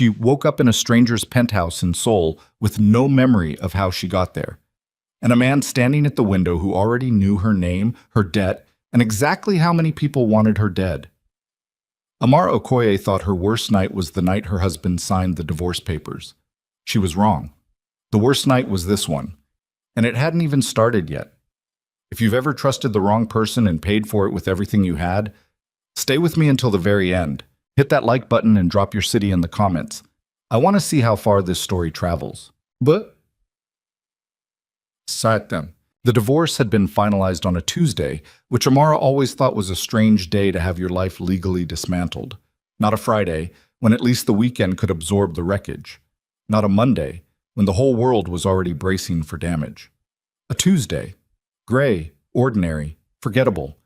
She woke up in a stranger's penthouse in Seoul with no memory of how she got there. And a man standing at the window who already knew her name, her debt, and exactly how many people wanted her dead. Amara Okoye thought her worst night was the night her husband signed the divorce papers. She was wrong. The worst night was this one, and it hadn't even started yet. If you've ever trusted the wrong person and paid for it with everything you had, stay with me until the very end. Hit that like button and drop your city in the comments. I want to see how far this story travels. But Satem. The divorce had been finalized on a Tuesday, which Amara always thought was a strange day to have your life legally dismantled. Not a Friday, when at least the weekend could absorb the wreckage. Not a Monday, when the whole world was already bracing for damage. A Tuesday. Gray, ordinary, forgettable.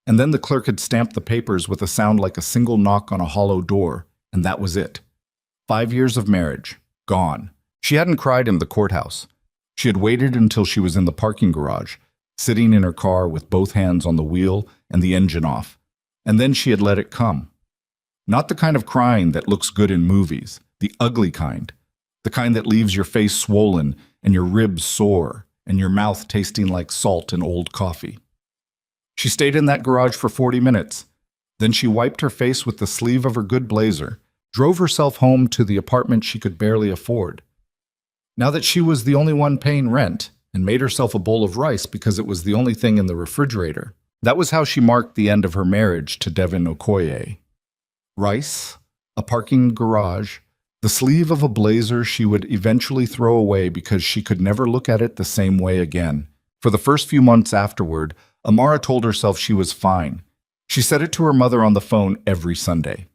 And then the clerk had stamped the papers with a sound like a single knock on a hollow door, and that was it. 5 years of marriage. Gone. She hadn't cried in the courthouse. She had waited until she was in the parking garage, sitting in her car with both hands on the wheel and the engine off. And then she had let it come. Not the kind of crying that looks good in movies, the ugly kind. The kind that leaves your face swollen and your ribs sore and your mouth tasting like salt and old coffee. She stayed in that garage for 40 minutes. Then she wiped her face with the sleeve of her good blazer, drove herself home to the apartment she could barely afford. Now that she was the only one paying rent, and made herself a bowl of rice because it was the only thing in the refrigerator. That was how she marked the end of her marriage to Devin Okoye. Rice, a parking garage, the sleeve of a blazer she would eventually throw away because she could never look at it the same way again. For the first few months afterward, Amara told herself she was fine. She said it to her mother on the phone every Sunday.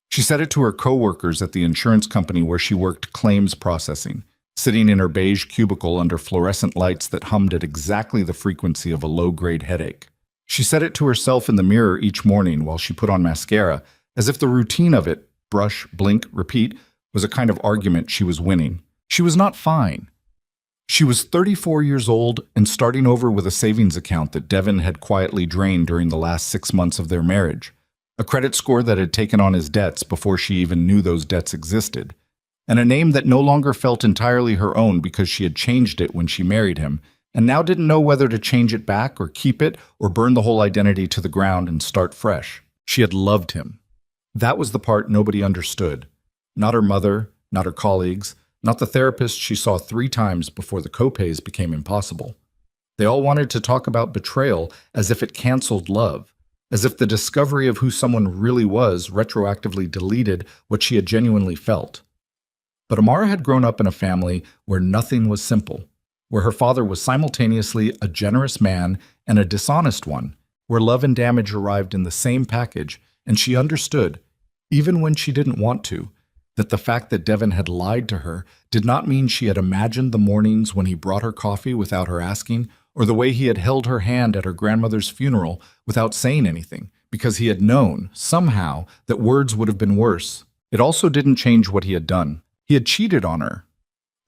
She said it to her co-workers at the insurance company where she worked claims processing, sitting in her beige cubicle under fluorescent lights that hummed at exactly the frequency of a low-grade headache. She said it to herself in the mirror each morning while she put on mascara, as if the routine of it, brush, blink, repeat, was a kind of argument she was winning. She was not fine. She was 34 years old and starting over with a savings account that Devin had quietly drained during the last 6 months of their marriage, a credit score that had taken on his debts before she even knew those debts existed, and a name that no longer felt entirely her own because she had changed it when she married him, and now didn't know whether to change it back or keep it or burn the whole identity to the ground and start fresh. She had loved him. That was the part nobody understood. Not her mother, not her colleagues, not the therapist she saw 3 times before the copays became impossible. They all wanted to talk about betrayal as if it canceled love, as if the discovery of who someone really was retroactively deleted what she had genuinely felt. But Amara had grown up in a family where nothing was simple, where her father was simultaneously a generous man and a dishonest one, where love and damage arrived in the same package, and she understood, even when she didn't want to, that the fact that Devin had lied to her did not mean she had imagined the mornings when he brought her coffee without her asking, or the way he had held her hand at her grandmother's funeral without saying anything, because he had known, somehow, that words would have been worse. It also didn't change what he had done. He had cheated on her,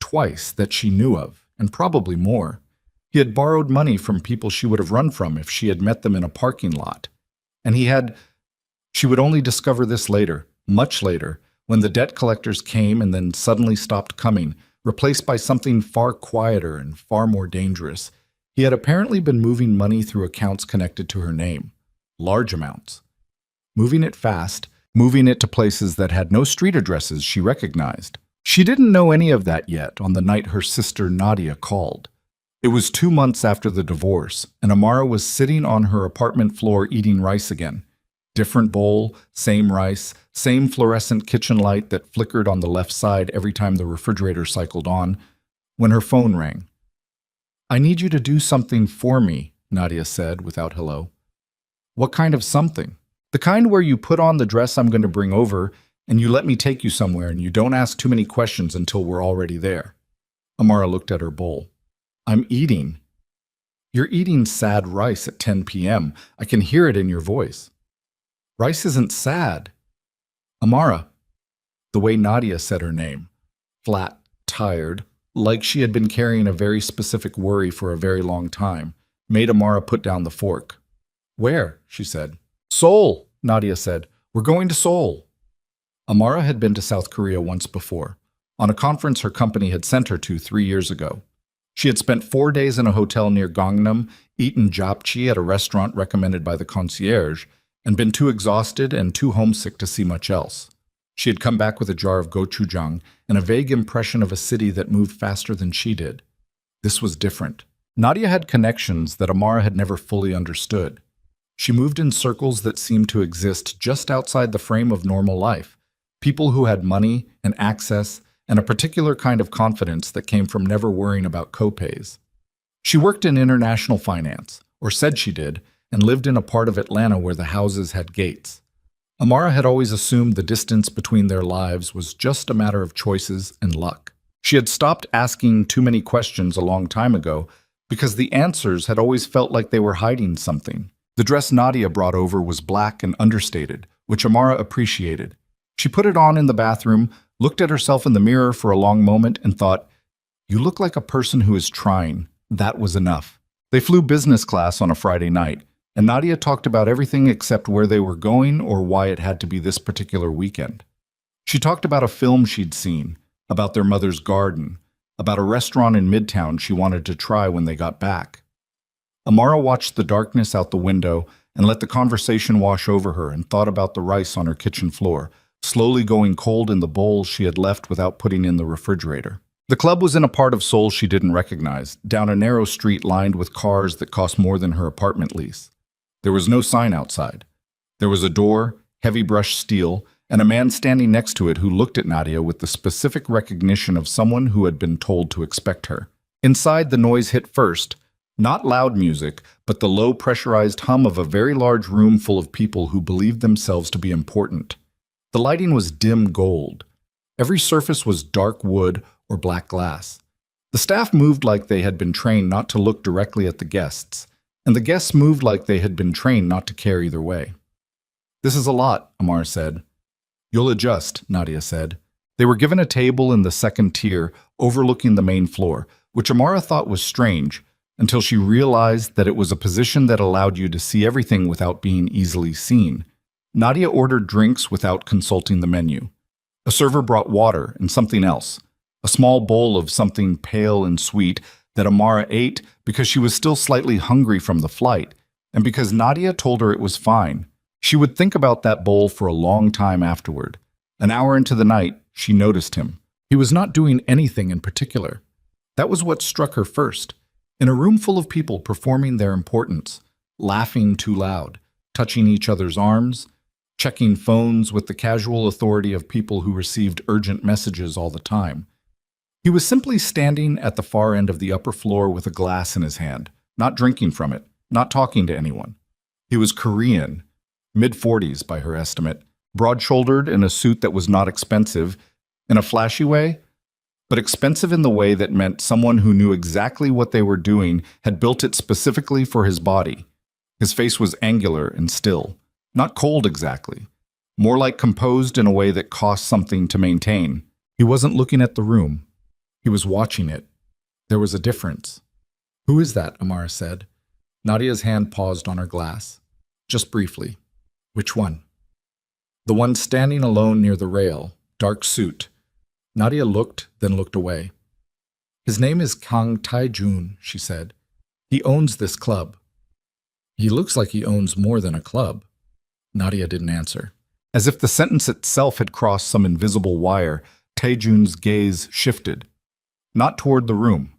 twice that she knew of, and probably more. He had borrowed money from people she would have run from if she had met them in a parking lot. And she would only discover this later, much later, when the debt collectors came and then suddenly stopped coming, replaced by something far quieter and far more dangerous. He had apparently been moving money through accounts connected to her name, large amounts. Moving it fast, moving it to places that had no street addresses she recognized. She didn't know any of that yet on the night her sister Nadia called. It was 2 months after the divorce, and Amara was sitting on her apartment floor eating rice again. Different bowl, same rice, same fluorescent kitchen light that flickered on the left side every time the refrigerator cycled on, when her phone rang. "I need you to do something for me," Nadia said without hello. "What kind of something?" "The kind where you put on the dress I'm going to bring over, and you let me take you somewhere and you don't ask too many questions until we're already there." Amara looked at her bowl. "I'm eating." "You're eating sad rice at 10 p.m. I can hear it in your voice." "Rice isn't sad." "Amara." The way Nadia said her name, flat, tired, like she had been carrying a very specific worry for a very long time, made Amara put down the fork. "Where?" she said. "Seoul," Nadia said. "We're going to Seoul." Amara had been to South Korea once before, on a conference her company had sent her to 3 years ago. She had spent 4 days in a hotel near Gangnam, eaten japchae at a restaurant recommended by the concierge, and been too exhausted and too homesick to see much else. She had come back with a jar of gochujang and a vague impression of a city that moved faster than she did. This was different. Nadia had connections that Amara had never fully understood. She moved in circles that seemed to exist just outside the frame of normal life. People who had money and access and a particular kind of confidence that came from never worrying about co-pays. She worked in international finance, or said she did, and lived in a part of Atlanta where the houses had gates. Amara had always assumed the distance between their lives was just a matter of choices and luck. She had stopped asking too many questions a long time ago because the answers had always felt like they were hiding something. The dress Nadia brought over was black and understated, which Amara appreciated. She put it on in the bathroom, looked at herself in the mirror for a long moment, and thought, "You look like a person who is trying." That was enough. They flew business class on a Friday night, and Nadia talked about everything except where they were going or why it had to be this particular weekend. She talked about a film she'd seen, about their mother's garden, about a restaurant in Midtown she wanted to try when they got back. Amara watched the darkness out the window and let the conversation wash over her and thought about the rice on her kitchen floor, slowly going cold in the bowl she had left without putting in the refrigerator. The club was in a part of Seoul she didn't recognize, down a narrow street lined with cars that cost more than her apartment lease. There was no sign outside. There was a door, heavy brushed steel, and a man standing next to it who looked at Nadia with the specific recognition of someone who had been told to expect her. Inside, the noise hit first, not loud music, but the low pressurized hum of a very large room full of people who believed themselves to be important. The lighting was dim gold. Every surface was dark wood or black glass. The staff moved like they had been trained not to look directly at the guests, and the guests moved like they had been trained not to care either way. "This is a lot," Amar said. "You'll adjust," Nadia said. They were given a table in the second tier, overlooking the main floor, which Amara thought was strange, until she realized that it was a position that allowed you to see everything without being easily seen. Nadia ordered drinks without consulting the menu. A server brought water and something else, a small bowl of something pale and sweet that Amara ate because she was still slightly hungry from the flight, and because Nadia told her it was fine. She would think about that bowl for a long time afterward. An hour into the night, she noticed him. He was not doing anything in particular. That was what struck her first. In a room full of people performing their importance, laughing too loud, touching each other's arms, checking phones with the casual authority of people who received urgent messages all the time. He was simply standing at the far end of the upper floor with a glass in his hand, not drinking from it, not talking to anyone. He was Korean, mid-40s by her estimate, broad-shouldered in a suit that was not expensive, in a flashy way, but expensive in the way that meant someone who knew exactly what they were doing had built it specifically for his body. His face was angular and still, not cold exactly, more like composed in a way that cost something to maintain. He wasn't looking at the room. He was watching it. There was a difference. "Who is that?" Amara said. Nadia's hand paused on her glass. Just briefly. "Which one?" "The one standing alone near the rail, dark suit." Nadia looked, then looked away. "His name is Kang Tae-jun," she said. "He owns this club." "He looks like he owns more than a club." Nadia didn't answer. As if the sentence itself had crossed some invisible wire, Tae-jun's gaze shifted. Not toward the room,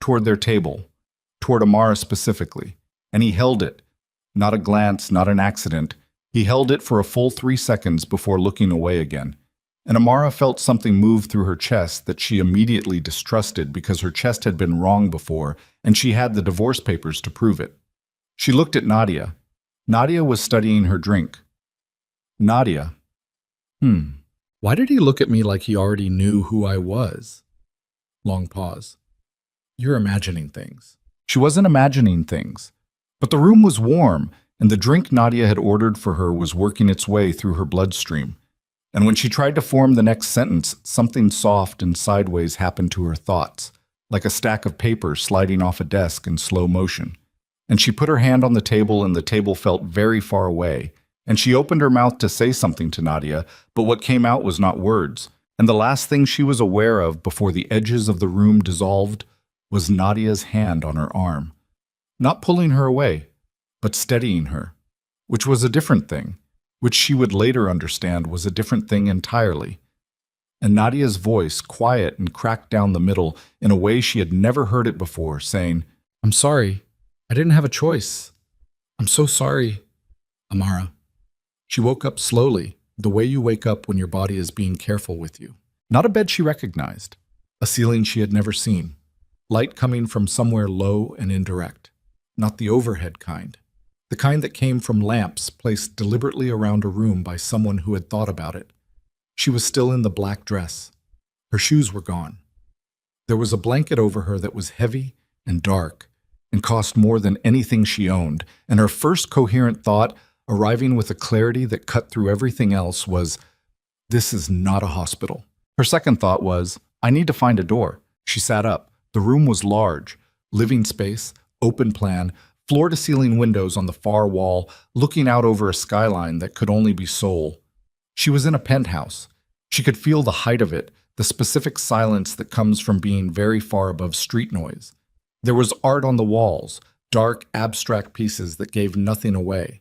toward their table, toward Amara specifically. And he held it. Not a glance, not an accident. He held it for a full 3 seconds before looking away again. And Amara felt something move through her chest that she immediately distrusted because her chest had been wrong before, and she had the divorce papers to prove it. She looked at Nadia. Nadia was studying her drink. "Nadia. Why did he look at me like he already knew who I was?" Long pause. "You're imagining things." She wasn't imagining things. But the room was warm, and the drink Nadia had ordered for her was working its way through her bloodstream. And when she tried to form the next sentence, something soft and sideways happened to her thoughts, like a stack of paper sliding off a desk in slow motion. And she put her hand on the table, and the table felt very far away, And she opened her mouth to say something to Nadia, but what came out was not words. And the last thing she was aware of before the edges of the room dissolved was Nadia's hand on her arm. Not pulling her away, but steadying her, which was a different thing, which she would later understand was a different thing entirely. And Nadia's voice, quiet and cracked down the middle in a way she had never heard it before, saying, "I'm sorry. I didn't have a choice. I'm so sorry, Amara." She woke up slowly, the way you wake up when your body is being careful with you. Not a bed she recognized, a ceiling she had never seen, light coming from somewhere low and indirect, not the overhead kind, the kind that came from lamps placed deliberately around a room by someone who had thought about it. She was still in the black dress. Her shoes were gone. There was a blanket over her that was heavy and dark and cost more than anything she owned, and her first coherent thought, arriving with a clarity that cut through everything else, was, "This is not a hospital." Her second thought was, "I need to find a door." She sat up. The room was large, living space, open plan, floor-to-ceiling windows on the far wall, looking out over a skyline that could only be Seoul. She was in a penthouse. She could feel the height of it, the specific silence that comes from being very far above street noise. There was art on the walls, dark, abstract pieces that gave nothing away.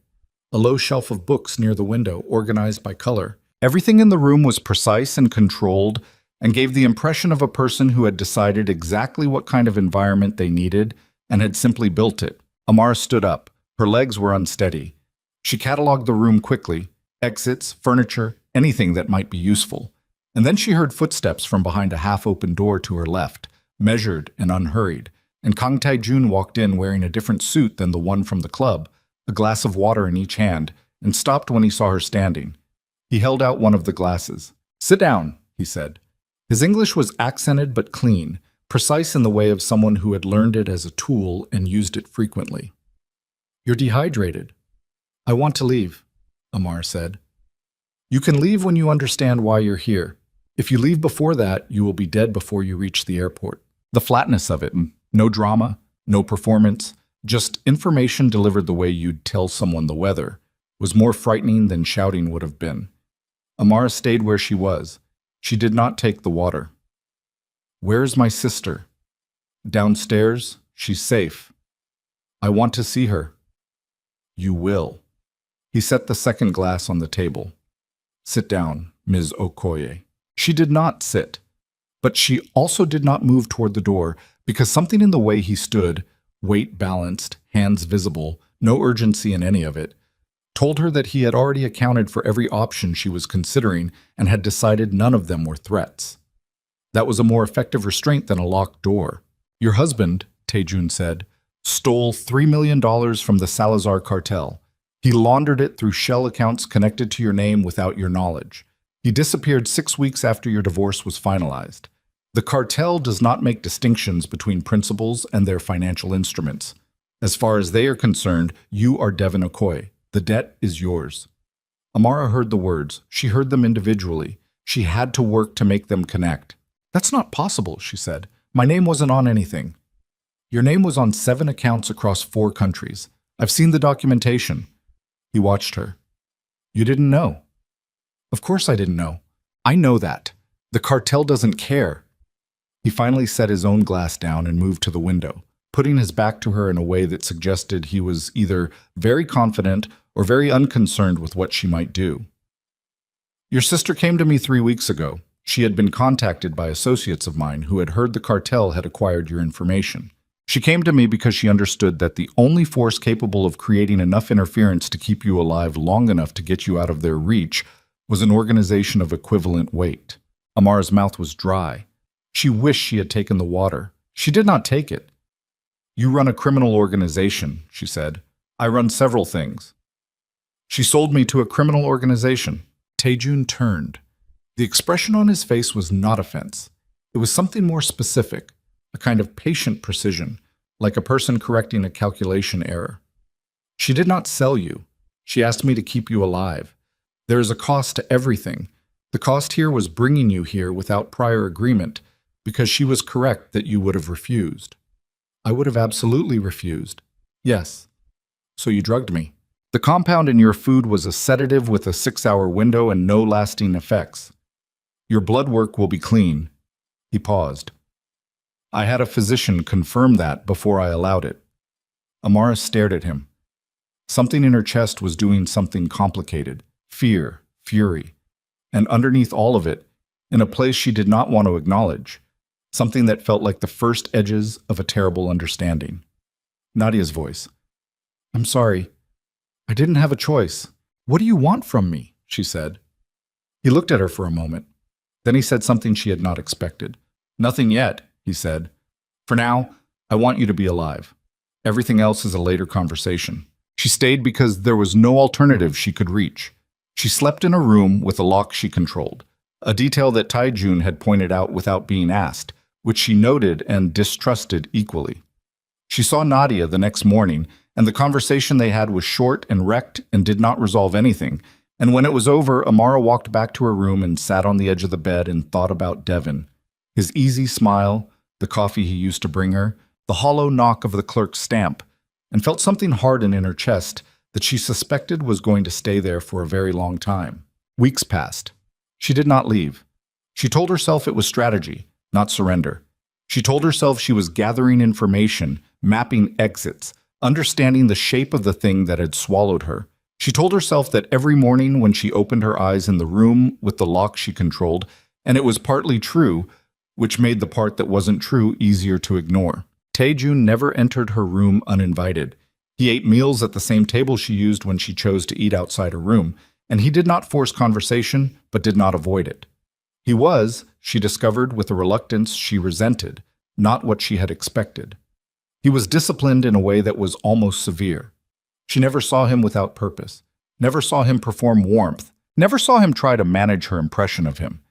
A low shelf of books near the window, organized by color. Everything in the room was precise and controlled, and gave the impression of a person who had decided exactly what kind of environment they needed and had simply built it. Amara stood up. Her legs were unsteady. She cataloged the room quickly, exits, furniture, anything that might be useful. And then she heard footsteps from behind a half-open door to her left, measured and unhurried, and Kang Tae-jun walked in wearing a different suit than the one from the club, a glass of water in each hand, and stopped when he saw her standing. He held out one of the glasses. "Sit down," he said. His English was accented but clean, precise in the way of someone who had learned it as a tool and used it frequently. "You're dehydrated." "I want to leave," Amar said. "You can leave when you understand why you're here. If you leave before that, you will be dead before you reach the airport." The flatness of it, no drama, no performance, just information delivered the way you'd tell someone the weather, was more frightening than shouting would have been. Amara stayed where she was. She did not take the water. "Where's my sister?" "Downstairs. She's safe." "I want to see her." "You will." He set the second glass on the table. "Sit down, Ms. Okoye." She did not sit, but she also did not move toward the door because something in the way he stood, weight balanced, hands visible, no urgency in any of it, told her that he had already accounted for every option she was considering and had decided none of them were threats. That was a more effective restraint than a locked door. "Your husband," Tae-jun said, "stole $3 million from the Salazar cartel. He laundered it through shell accounts connected to your name without your knowledge. He disappeared 6 weeks after your divorce was finalized. The cartel does not make distinctions between principals and their financial instruments. As far as they are concerned, you are Devin Okoye. The debt is yours." Amara heard the words. She heard them individually. She had to work to make them connect. "That's not possible," she said. "My name wasn't on anything." "Your name was on 7 accounts across 4 countries. I've seen the documentation." He watched her. "You didn't know." "Of course I didn't know. I know that. The cartel doesn't care." He finally set his own glass down and moved to the window, putting his back to her in a way that suggested he was either very confident or very unconcerned with what she might do. "Your sister came to me 3 weeks ago. She had been contacted by associates of mine who had heard the cartel had acquired your information. She came to me because she understood that the only force capable of creating enough interference to keep you alive long enough to get you out of their reach was an organization of equivalent weight." Amara's mouth was dry. She wished she had taken the water. She did not take it. "You run a criminal organization," she said. "I run several things." "She sold me to a criminal organization." Tae-jun turned. The expression on his face was not offense. It was something more specific, a kind of patient precision, like a person correcting a calculation error. "She did not sell you. She asked me to keep you alive. There is a cost to everything. The cost here was bringing you here without prior agreement, because she was correct that you would have refused." "I would have absolutely refused." "Yes. So you drugged me." The compound in your food was a sedative with a 6-hour window and no lasting effects. Your blood work will be clean." He paused. "I had a physician confirm that before I allowed it." Amara stared at him. Something in her chest was doing something complicated. Fear, fury. And underneath all of it, in a place she did not want to acknowledge, something that felt like the first edges of a terrible understanding. Nadia's voice. "I'm sorry. I didn't have a choice. What do you want from me?" she said. He looked at her for a moment. Then he said something she had not expected. "Nothing yet," he said. "For now, I want you to be alive. Everything else is a later conversation." She stayed because there was no alternative she could reach. She slept in a room with a lock she controlled, a detail that Taijun had pointed out without being asked, which she noted and distrusted equally. She saw Nadia the next morning, and the conversation they had was short and wrecked and did not resolve anything. And when it was over, Amara walked back to her room and sat on the edge of the bed and thought about Devin. His easy smile, the coffee he used to bring her, the hollow knock of the clerk's stamp, and felt something harden in her chest that she suspected was going to stay there for a very long time. Weeks passed. She did not leave. She told herself it was strategy, not surrender. She told herself she was gathering information, mapping exits, understanding the shape of the thing that had swallowed her. She told herself that every morning when she opened her eyes in the room with the lock she controlled, and it was partly true, which made the part that wasn't true easier to ignore. Taejun never entered her room uninvited. He ate meals at the same table she used when she chose to eat outside her room, and he did not force conversation, but did not avoid it. He was, she discovered with a reluctance she resented, not what she had expected. He was disciplined in a way that was almost severe. She never saw him without purpose, never saw him perform warmth, never saw him try to manage her impression of him.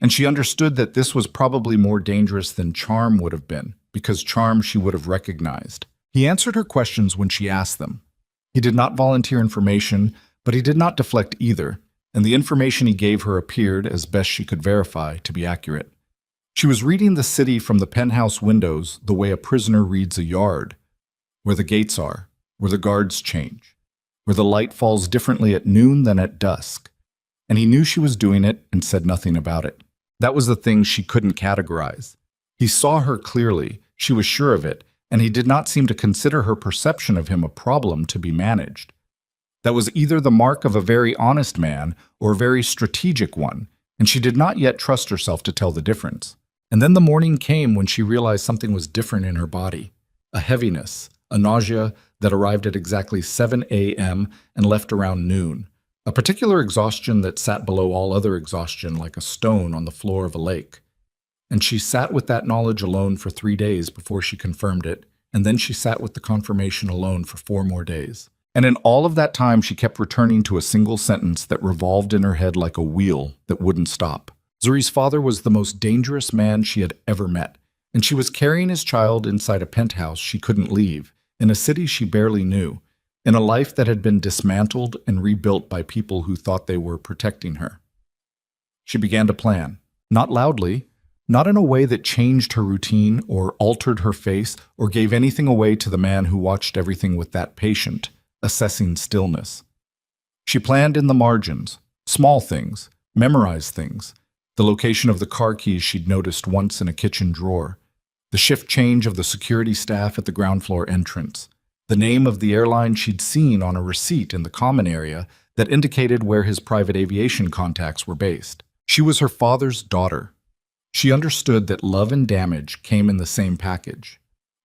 And she understood that this was probably more dangerous than charm would have been, because charm she would have recognized. He answered her questions when she asked them. He did not volunteer information, but he did not deflect either, and the information he gave her appeared, as best she could verify, to be accurate. She was reading the city from the penthouse windows the way a prisoner reads a yard, where the gates are, where the guards change, where the light falls differently at noon than at dusk. And he knew she was doing it and said nothing about it. That was the thing she couldn't categorize. He saw her clearly, she was sure of it, and he did not seem to consider her perception of him a problem to be managed. That was either the mark of a very honest man or a very strategic one, and she did not yet trust herself to tell the difference. And then the morning came when she realized something was different in her body. A heaviness, a nausea that arrived at exactly 7 a.m. and left around noon. A particular exhaustion that sat below all other exhaustion like a stone on the floor of a lake. And she sat with that knowledge alone for 3 days before she confirmed it, and then she sat with the confirmation alone for 4 more days. And in all of that time, she kept returning to a single sentence that revolved in her head like a wheel that wouldn't stop. Zuri's father was the most dangerous man she had ever met, and she was carrying his child inside a penthouse she couldn't leave, in a city she barely knew, in a life that had been dismantled and rebuilt by people who thought they were protecting her. She began to plan, not loudly, not in a way that changed her routine or altered her face or gave anything away to the man who watched everything with that patient, assessing stillness. She planned in the margins, small things, memorized things, the location of the car keys she'd noticed once in a kitchen drawer, the shift change of the security staff at the ground floor entrance, the name of the airline she'd seen on a receipt in the common area that indicated where his private aviation contacts were based. She was her father's daughter. She understood that love and damage came in the same package.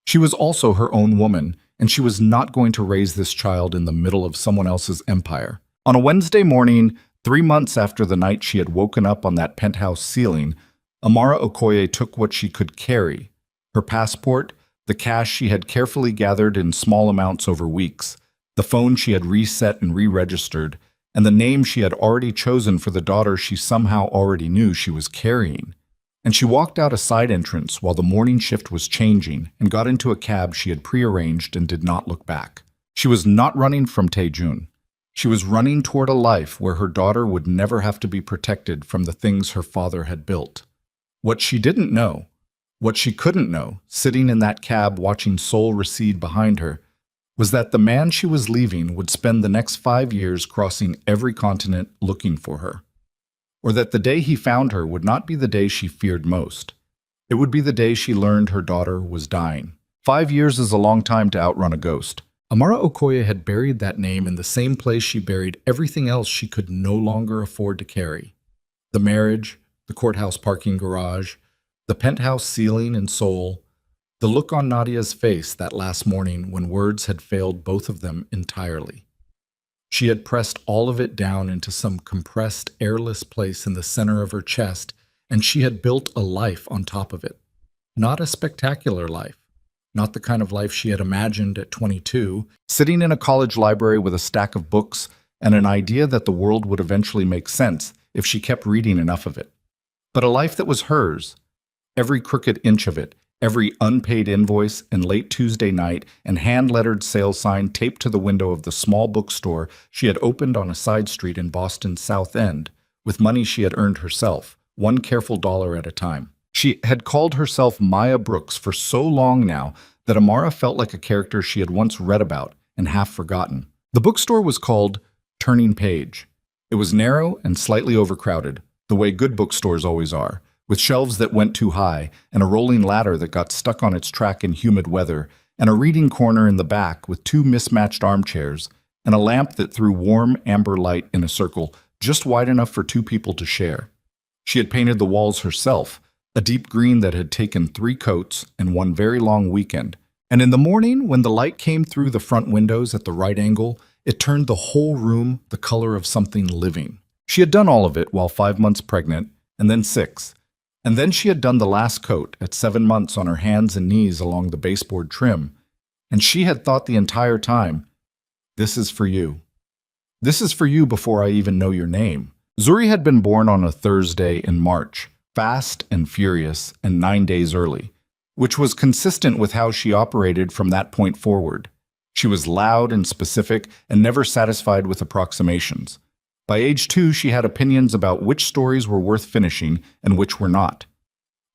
She was also her own woman, and she was not going to raise this child in the middle of someone else's empire. On a Wednesday morning, 3 months after the night she had woken up on that penthouse ceiling, Amara Okoye took what she could carry, her passport, the cash she had carefully gathered in small amounts over weeks, the phone she had reset and re-registered, and the name she had already chosen for the daughter she somehow already knew she was carrying. And she walked out a side entrance while the morning shift was changing and got into a cab she had prearranged and did not look back. She was not running from Taejun. She was running toward a life where her daughter would never have to be protected from the things her father had built. What she didn't know, what she couldn't know, sitting in that cab watching Seoul recede behind her, was that the man she was leaving would spend the next 5 years crossing every continent looking for her, or that the day he found her would not be the day she feared most. It would be the day she learned her daughter was dying. 5 years is a long time to outrun a ghost. Amara Okoye had buried that name in the same place she buried everything else she could no longer afford to carry. The marriage, the courthouse parking garage, the penthouse ceiling in Seoul, the look on Nadia's face that last morning when words had failed both of them entirely. She had pressed all of it down into some compressed, airless place in the center of her chest, and she had built a life on top of it. Not a spectacular life. Not the kind of life she had imagined at 22, sitting in a college library with a stack of books and an idea that the world would eventually make sense if she kept reading enough of it. But a life that was hers, every crooked inch of it, every unpaid invoice and late Tuesday night and hand-lettered sales sign taped to the window of the small bookstore she had opened on a side street in Boston's South End, with money she had earned herself, one careful dollar at a time. She had called herself Maya Brooks for so long now that Amara felt like a character she had once read about and half forgotten. The bookstore was called Turning Page. It was narrow and slightly overcrowded, the way good bookstores always are, with shelves that went too high and a rolling ladder that got stuck on its track in humid weather, and a reading corner in the back with two mismatched armchairs, and a lamp that threw warm amber light in a circle just wide enough for two people to share. She had painted the walls herself, a deep green that had taken 3 coats and one very long weekend, and in the morning when the light came through the front windows at the right angle, it turned the whole room the color of something living. She had done all of it while 5 months pregnant, and then 6. And then she had done the last coat at 7 months on her hands and knees along the baseboard trim. And she had thought the entire time, this is for you. This is for you before I even know your name. Zuri had been born on a Thursday in March, fast and furious and 9 days early, which was consistent with how she operated from that point forward. She was loud and specific and never satisfied with approximations. By age 2, she had opinions about which stories were worth finishing and which were not.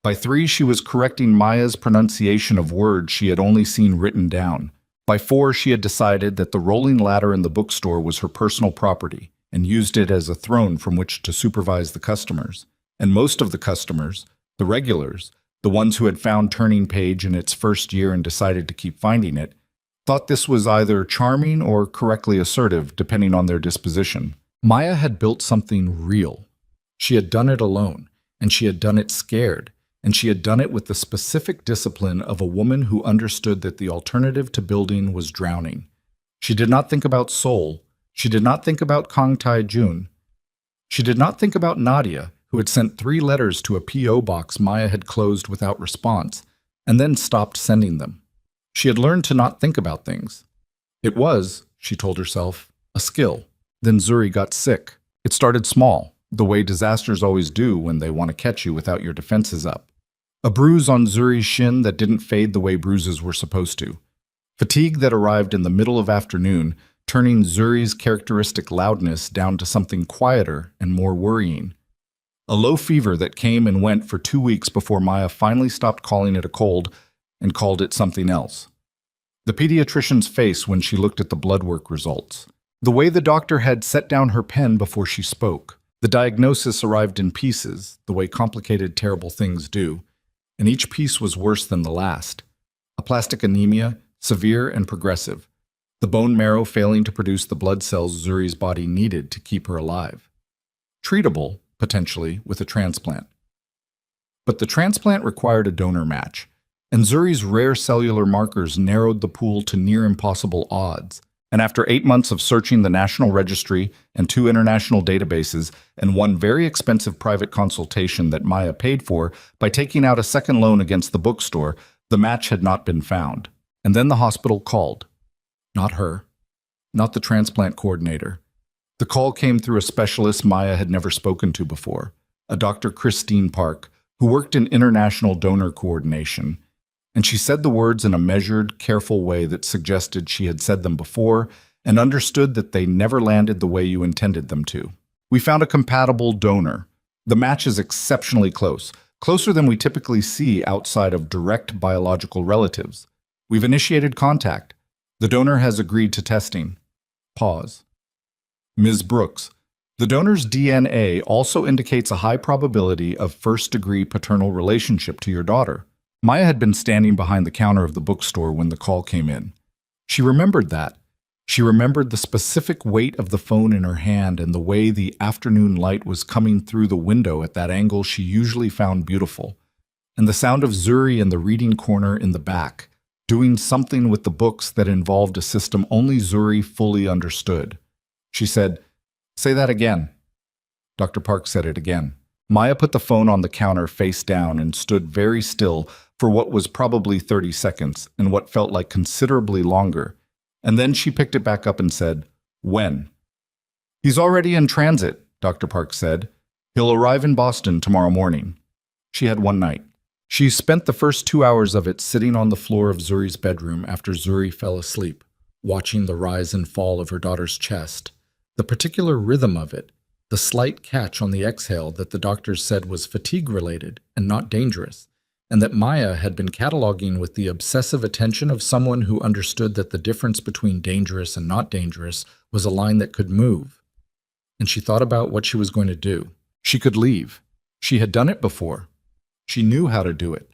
By 3, she was correcting Maya's pronunciation of words she had only seen written down. By 4, she had decided that the rolling ladder in the bookstore was her personal property and used it as a throne from which to supervise the customers. And most of the customers, the regulars, the ones who had found Turning Page in its first year and decided to keep finding it, thought this was either charming or correctly assertive, depending on their disposition. Maya had built something real. She had done it alone, and she had done it scared, and she had done it with the specific discipline of a woman who understood that the alternative to building was drowning. She did not think about Seoul. She did not think about Kang Tae-jun. She did not think about Nadia, who had sent 3 letters to a P.O. box Maya had closed without response, and then stopped sending them. She had learned to not think about things. It was, she told herself, a skill. Then Zuri got sick. It started small, the way disasters always do when they want to catch you without your defenses up. A bruise on Zuri's shin that didn't fade the way bruises were supposed to. Fatigue that arrived in the middle of afternoon, turning Zuri's characteristic loudness down to something quieter and more worrying. A low fever that came and went for 2 weeks before Maya finally stopped calling it a cold and called it something else. The pediatrician's face when she looked at the blood work results. The way the doctor had set down her pen before she spoke. The diagnosis arrived in pieces, the way complicated, terrible things do, and each piece was worse than the last. Aplastic anemia, severe and progressive. The bone marrow failing to produce the blood cells Zuri's body needed to keep her alive. Treatable, potentially, with a transplant. But the transplant required a donor match, and Zuri's rare cellular markers narrowed the pool to near impossible odds. And after 8 months of searching the National Registry and 2 international databases and 1 very expensive private consultation that Maya paid for by taking out a second loan against the bookstore, the match had not been found. And then the hospital called. Not her. Not the transplant coordinator. The call came through a specialist Maya had never spoken to before, a Dr. Christine Park, who worked in international donor coordination. And she said the words in a measured, careful way that suggested she had said them before and understood that they never landed the way you intended them to. We found a compatible donor. The match is exceptionally close, closer than we typically see outside of direct biological relatives. We've initiated contact. The donor has agreed to testing. Pause. Ms. Brooks, the donor's DNA also indicates a high probability of first-degree paternal relationship to your daughter. Maya had been standing behind the counter of the bookstore when the call came in. She remembered that. She remembered the specific weight of the phone in her hand and the way the afternoon light was coming through the window at that angle she usually found beautiful, and the sound of Zuri in the reading corner in the back, doing something with the books that involved a system only Zuri fully understood. She said, "Say that again." Dr. Park said it again. Maya put the phone on the counter face down and stood very still for what was probably 30 seconds and what felt like considerably longer. And then she picked it back up and said, "When?" "He's already in transit," Dr. Park said. "He'll arrive in Boston tomorrow morning." She had one night. She spent the first 2 hours of it sitting on the floor of Zuri's bedroom after Zuri fell asleep, watching the rise and fall of her daughter's chest, the particular rhythm of it, the slight catch on the exhale that the doctors said was fatigue-related and not dangerous, and that Maya had been cataloging with the obsessive attention of someone who understood that the difference between dangerous and not dangerous was a line that could move. And she thought about what she was going to do. She could leave. She had done it before. She knew how to do it.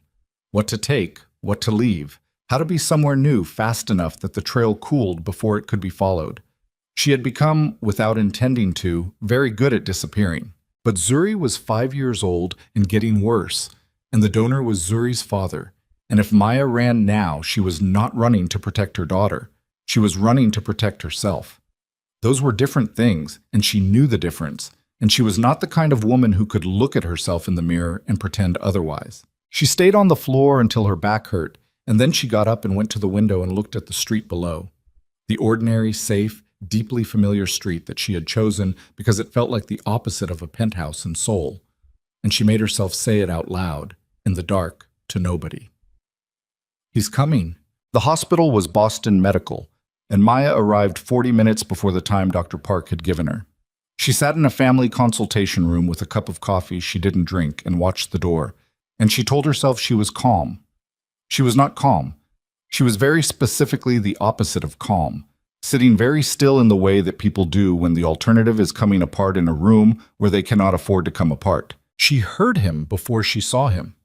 What to take, what to leave, how to be somewhere new fast enough that the trail cooled before it could be followed. She had become, without intending to, very good at disappearing. But Zuri was 5 years old and getting worse, and the donor was Zuri's father. And if Maya ran now, she was not running to protect her daughter. She was running to protect herself. Those were different things, and she knew the difference. And she was not the kind of woman who could look at herself in the mirror and pretend otherwise. She stayed on the floor until her back hurt, and then she got up and went to the window and looked at the street below. The ordinary, safe, deeply familiar street that she had chosen because it felt like the opposite of a penthouse in Seoul. And she made herself say it out loud, in the dark, to nobody. "He's coming." The hospital was Boston Medical, and Maya arrived 40 minutes before the time Dr. Park had given her. She sat in a family consultation room with a cup of coffee she didn't drink and watched the door, and she told herself she was calm. She was not calm. She was very specifically the opposite of calm, sitting very still in the way that people do when the alternative is coming apart in a room where they cannot afford to come apart. She heard him before she saw him.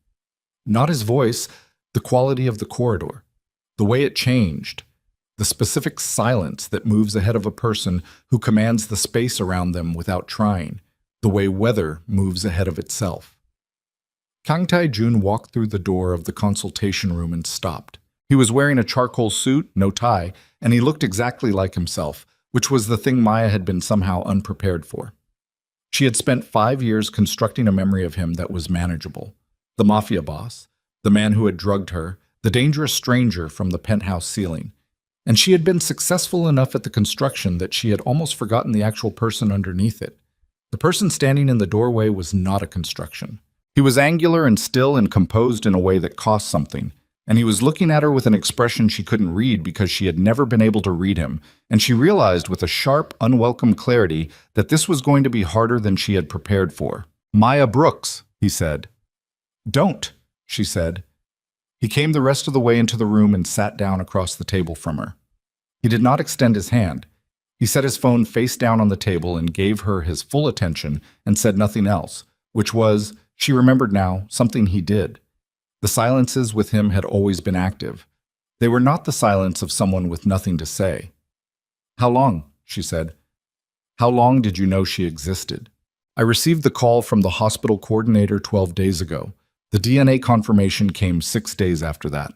Not his voice, the quality of the corridor, the way it changed, the specific silence that moves ahead of a person who commands the space around them without trying, the way weather moves ahead of itself. Kang Tae-jun walked through the door of the consultation room and stopped. He was wearing a charcoal suit, no tie, and he looked exactly like himself, which was the thing Maya had been somehow unprepared for. She had spent 5 years constructing a memory of him that was manageable. The Mafia boss, the man who had drugged her, the dangerous stranger from the penthouse ceiling. And she had been successful enough at the construction that she had almost forgotten the actual person underneath it. The person standing in the doorway was not a construction. He was angular and still and composed in a way that cost something, and he was looking at her with an expression she couldn't read because she had never been able to read him, and she realized with a sharp, unwelcome clarity that this was going to be harder than she had prepared for. "Maya Brooks," he said. "Don't," she said. He came the rest of the way into the room and sat down across the table from her. He did not extend his hand. He set his phone face down on the table and gave her his full attention and said nothing else, which was, she remembered now, something he did. The silences with him had always been active. They were not the silence of someone with nothing to say. "How long?" she said. "How long did you know she existed?" "I received the call from the hospital coordinator 12 days ago. The DNA confirmation came 6 days after that."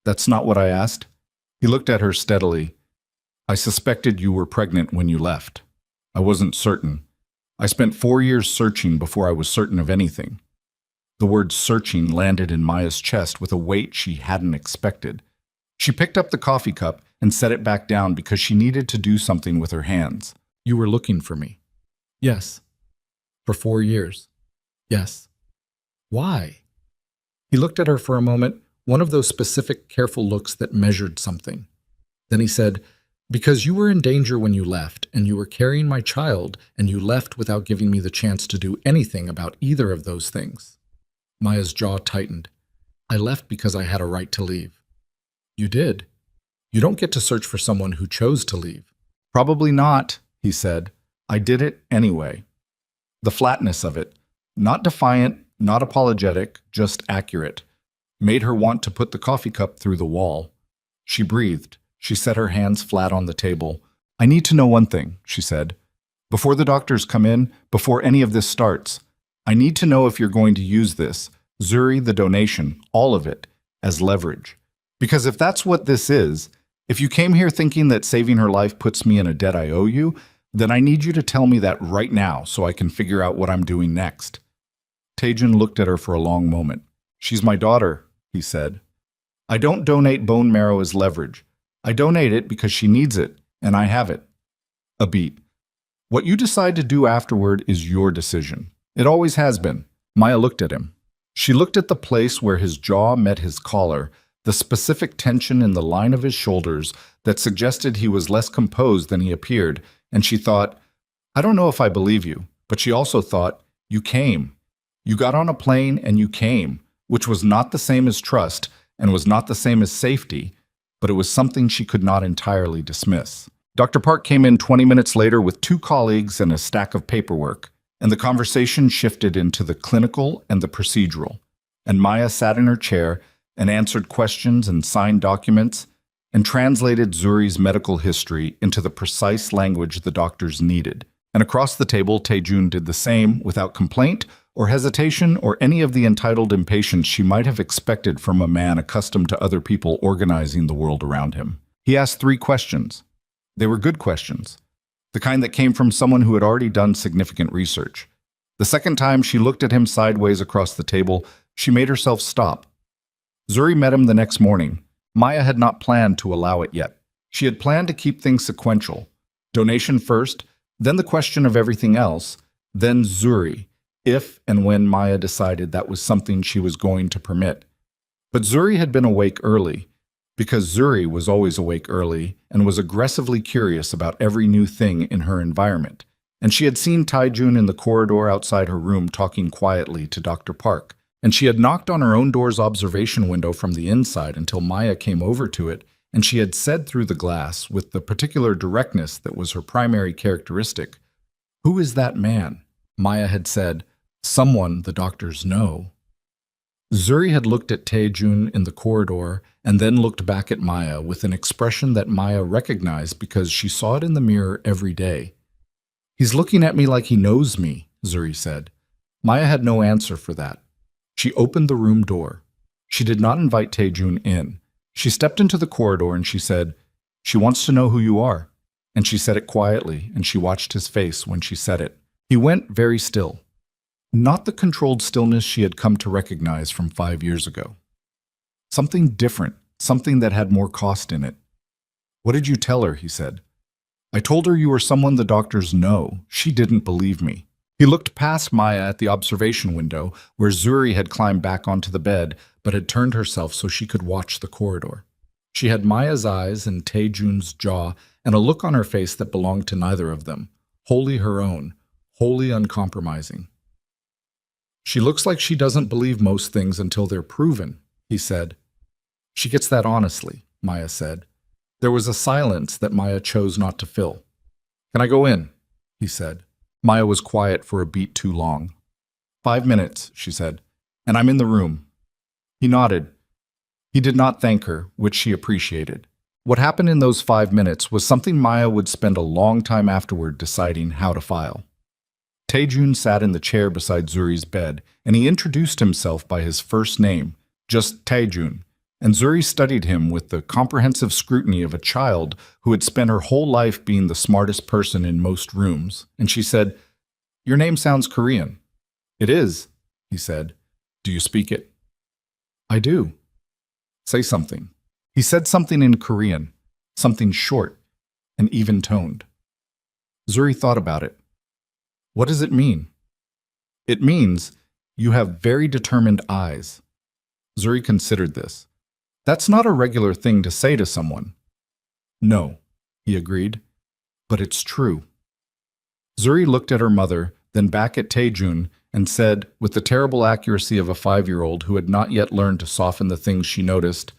"That's not what I asked." He looked at her steadily. "I suspected you were pregnant when you left. I wasn't certain. I spent 4 years searching before I was certain of anything." The word searching landed in Maya's chest with a weight she hadn't expected. She picked up the coffee cup and set it back down because she needed to do something with her hands. "You were looking for me." "Yes." "For 4 years." "Yes." "Why?" He looked at her for a moment, one of those specific, careful looks that measured something. Then he said, "Because you were in danger when you left, and you were carrying my child, and you left without giving me the chance to do anything about either of those things." Maya's jaw tightened. "I left because I had a right to leave." "You did?" You don't get to search for someone who chose to leave. Probably not, he said. I did it anyway. The flatness of it, not defiant, not apologetic, just accurate, made her want to put the coffee cup through the wall. She breathed. She set her hands flat on the table. I need to know one thing, she said. Before the doctors come in, before any of this starts, I need to know if you're going to use this, Zuri, the donation, all of it, as leverage. Because if that's what this is, if you came here thinking that saving her life puts me in a debt I owe you, then I need you to tell me that right now so I can figure out what I'm doing next. Taejun looked at her for a long moment. She's my daughter, he said. I don't donate bone marrow as leverage. I donate it because she needs it, and I have it. A beat. What you decide to do afterward is your decision. It always has been. Maya looked at him. She looked at the place where his jaw met his collar, the specific tension in the line of his shoulders that suggested he was less composed than he appeared, and she thought, I don't know if I believe you, but she also thought, you came. You got on a plane and you came, which was not the same as trust and was not the same as safety, but it was something she could not entirely dismiss. Dr. Park came in 20 minutes later with 2 colleagues and a stack of paperwork, and the conversation shifted into the clinical and the procedural. And Maya sat in her chair and answered questions and signed documents and translated Zuri's medical history into the precise language the doctors needed. And across the table, Taejun did the same without complaint or hesitation or any of the entitled impatience she might have expected from a man accustomed to other people organizing the world around him. He asked 3 questions. They were good questions, the kind that came from someone who had already done significant research. The second time she looked at him sideways across the table, she made herself stop. Zuri met him the next morning. Maya had not planned to allow it yet. She had planned to keep things sequential. Donation first, then the question of everything else, then Zuri, if and when Maya decided that was something she was going to permit. But Zuri had been awake early, because Zuri was always awake early and was aggressively curious about every new thing in her environment. And she had seen Taejun in the corridor outside her room talking quietly to Dr. Park. And she had knocked on her own door's observation window from the inside until Maya came over to it, and she had said through the glass, with the particular directness that was her primary characteristic, "Who is that man?" Maya had said, "Someone the doctors know." Zuri had looked at Taejun in the corridor and then looked back at Maya with an expression that Maya recognized because she saw it in the mirror every day. "He's looking at me like he knows me," Zuri said. Maya had no answer for that. She opened the room door. She did not invite Taejun in. She stepped into the corridor and she said, "She wants to know who you are." And she said it quietly, and she watched his face when she said it. He went very still. Not the controlled stillness she had come to recognize from 5 years ago. Something different, something that had more cost in it. "What did you tell her?" he said. "I told her you were someone the doctors know. She didn't believe me." He looked past Maya at the observation window, where Zuri had climbed back onto the bed, but had turned herself so she could watch the corridor. She had Maya's eyes and Taejun's jaw, and a look on her face that belonged to neither of them, wholly her own, wholly uncompromising. "She looks like she doesn't believe most things until they're proven," he said. "She gets that honestly," Maya said. There was a silence that Maya chose not to fill. "Can I go in?" he said. Maya was quiet for a beat too long. 5 minutes, she said, "and I'm in the room." He nodded. He did not thank her, which she appreciated. What happened in those 5 minutes was something Maya would spend a long time afterward deciding how to file. Taejun sat in the chair beside Zuri's bed, and he introduced himself by his first name, just Taejun, and Zuri studied him with the comprehensive scrutiny of a child who had spent her whole life being the smartest person in most rooms, and she said, "Your name sounds Korean." "It is," he said. "Do you speak it?" "I do." "Say something." He said something in Korean, something short and even-toned. Zuri thought about it. "What does it mean?" "It means you have very determined eyes." Zuri considered this. "That's not a regular thing to say to someone." "No," he agreed, "but it's true." Zuri looked at her mother, then back at Taejun, and said, with the terrible accuracy of a 5-year-old who had not yet learned to soften the things she noticed,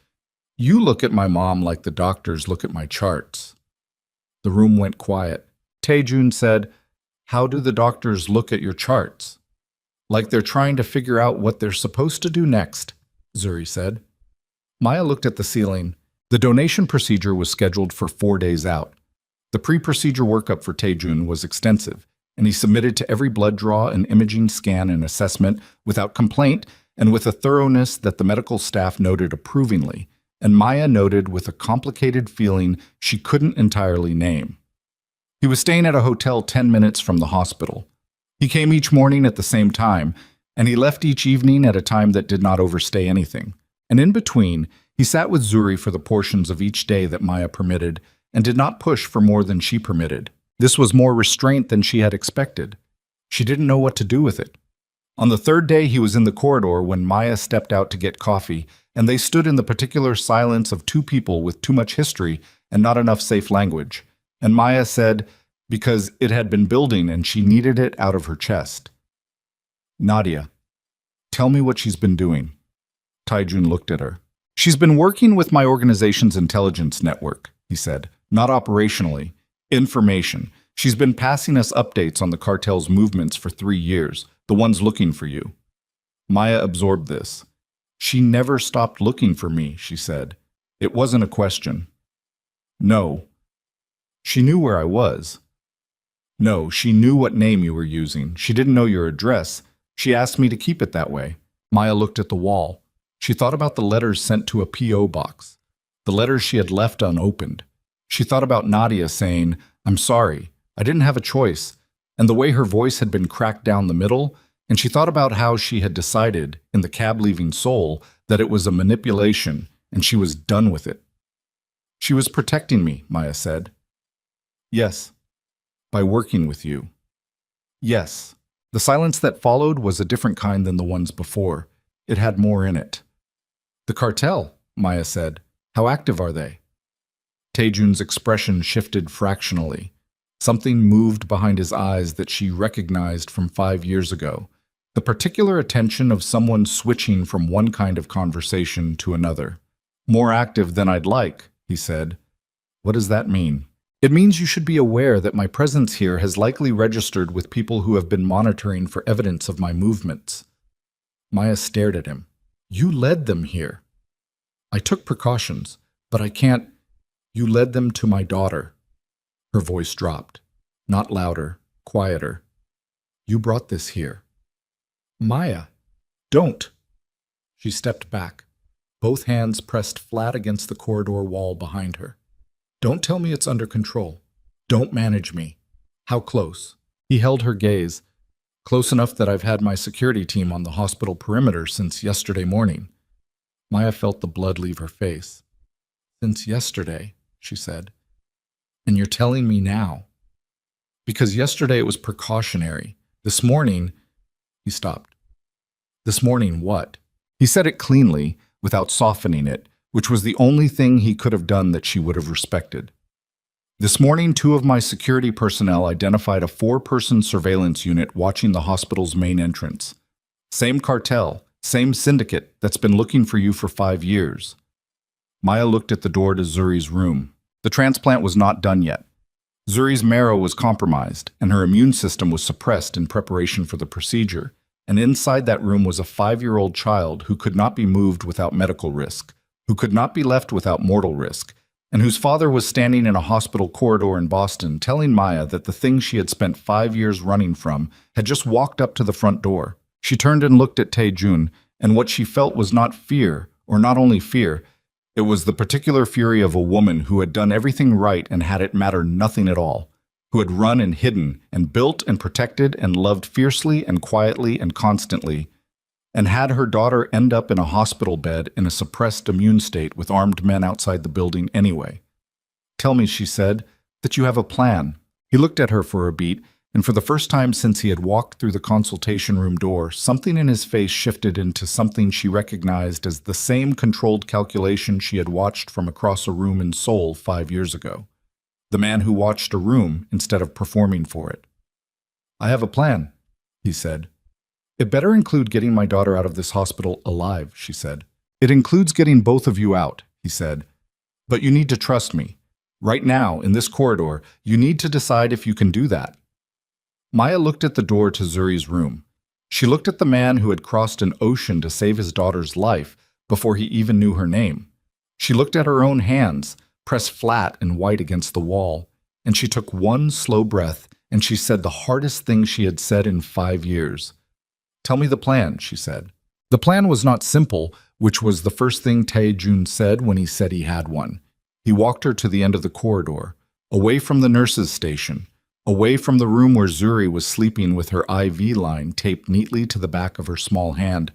You look at my mom like the doctors look at my charts. The room went quiet. Taejun said, "How do the doctors look at your charts?" "Like they're trying to figure out what they're supposed to do next," Zuri said. Maya looked at the ceiling. The donation procedure was scheduled for 4 days out. The pre-procedure workup for Taejun was extensive, and he submitted to every blood draw and imaging scan and assessment without complaint and with a thoroughness that the medical staff noted approvingly, and Maya noted with a complicated feeling she couldn't entirely name. He was staying at a hotel 10 minutes from the hospital. He came each morning at the same time, and he left each evening at a time that did not overstay anything. And in between, he sat with Zuri for the portions of each day that Maya permitted, and did not push for more than she permitted. This was more restraint than she had expected. She didn't know what to do with it. On the third day, he was in the corridor when Maya stepped out to get coffee, and they stood in the particular silence of two people with too much history and not enough safe language. And Maya said, because it had been building and she needed it out of her chest, "Nadia, tell me what she's been doing." Taejun looked at her. "She's been working with my organization's intelligence network," he said. "Not operationally. Information. She's been passing us updates on the cartel's movements for 3 years, the ones looking for you." Maya absorbed this. "She never stopped looking for me," she said. "It wasn't a question." "No. She knew where I was." "No, she knew what name you were using. She didn't know your address. She asked me to keep it that way." Maya looked at the wall. She thought about the letters sent to a P.O. box, the letters she had left unopened. She thought about Nadia saying, "I'm sorry, I didn't have a choice," and the way her voice had been cracked down the middle, and she thought about how she had decided, in the cab leaving Seoul, that it was a manipulation, and she was done with it. "She was protecting me," Maya said. "Yes. By working with you." "Yes." The silence that followed was a different kind than the ones before. It had more in it. "The cartel," Maya said. "How active are they?" Taejun's expression shifted fractionally. Something moved behind his eyes that she recognized from 5 years ago. The particular attention of someone switching from one kind of conversation to another. "More active than I'd like," he said. "What does that mean?" "It means you should be aware that my presence here has likely registered with people who have been monitoring for evidence of my movements." Maya stared at him. "You led them here." "I took precautions, but I can't—" "You led them to my daughter." Her voice dropped. Not louder, quieter. "You brought this here." "Maya, don't." She stepped back, both hands pressed flat against the corridor wall behind her. "Don't tell me it's under control. Don't manage me." "How close?" He held her gaze. "Close enough that I've had my security team on the hospital perimeter since yesterday morning." Maya felt the blood leave her face. "Since yesterday," she said. "And you're telling me now?" "Because yesterday it was precautionary. This morning—" He stopped. "This morning what?" He said it cleanly, without softening it, which was the only thing he could have done that she would have respected. "This morning, 2 of my security personnel identified a 4-person surveillance unit watching the hospital's main entrance. Same cartel, same syndicate that's been looking for you for 5 years." Maya looked at the door to Zuri's room. The transplant was not done yet. Zuri's marrow was compromised, and her immune system was suppressed in preparation for the procedure, and inside that room was a 5-year-old child who could not be moved without medical risk, who could not be left without mortal risk, and whose father was standing in a hospital corridor in Boston telling Maya that the thing she had spent 5 years running from had just walked up to the front door. She turned and looked at Taejun, and what she felt was not fear, or not only fear, it was the particular fury of a woman who had done everything right and had it matter nothing at all, who had run and hidden and built and protected and loved fiercely and quietly and constantly, and had her daughter end up in a hospital bed in a suppressed immune state with armed men outside the building anyway. "Tell me," she said, "that you have a plan." He looked at her for a beat, and for the first time since he had walked through the consultation room door, something in his face shifted into something she recognized as the same controlled calculation she had watched from across a room in Seoul 5 years ago. The man who watched a room instead of performing for it. "I have a plan," he said. "It better include getting my daughter out of this hospital alive," she said. "It includes getting both of you out," he said. "But you need to trust me. Right now, in this corridor, you need to decide if you can do that." Maya looked at the door to Zuri's room. She looked at the man who had crossed an ocean to save his daughter's life before he even knew her name. She looked at her own hands, pressed flat and white against the wall, and she took one slow breath and she said the hardest thing she had said in 5 years. "Tell me the plan," she said. The plan was not simple, which was the first thing Tae-jun said when he said he had one. He walked her to the end of the corridor, away from the nurse's station, away from the room where Zuri was sleeping with her IV line taped neatly to the back of her small hand,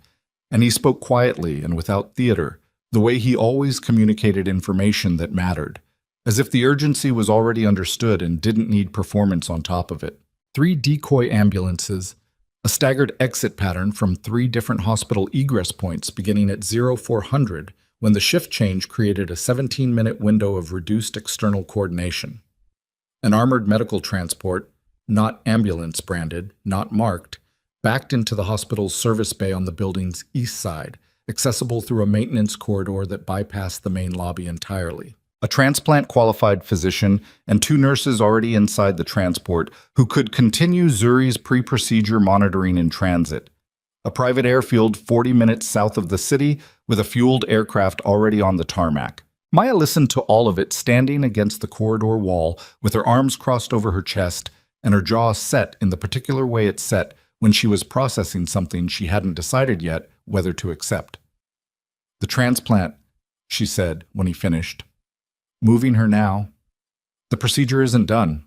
and he spoke quietly and without theater, the way he always communicated information that mattered, as if the urgency was already understood and didn't need performance on top of it. 3 decoy ambulances, a staggered exit pattern from 3 different hospital egress points beginning at 0400 when the shift change created a 17-minute window of reduced external coordination. An armored medical transport, not ambulance branded, not marked, backed into the hospital's service bay on the building's east side, accessible through a maintenance corridor that bypassed the main lobby entirely. A transplant-qualified physician and 2 nurses already inside the transport who could continue Zuri's pre-procedure monitoring in transit. A private airfield 40 minutes south of the city with a fueled aircraft already on the tarmac. Maya listened to all of it standing against the corridor wall with her arms crossed over her chest and her jaw set in the particular way it set when she was processing something she hadn't decided yet whether to accept. "The transplant," she said when he finished. "Moving her now. The procedure isn't done.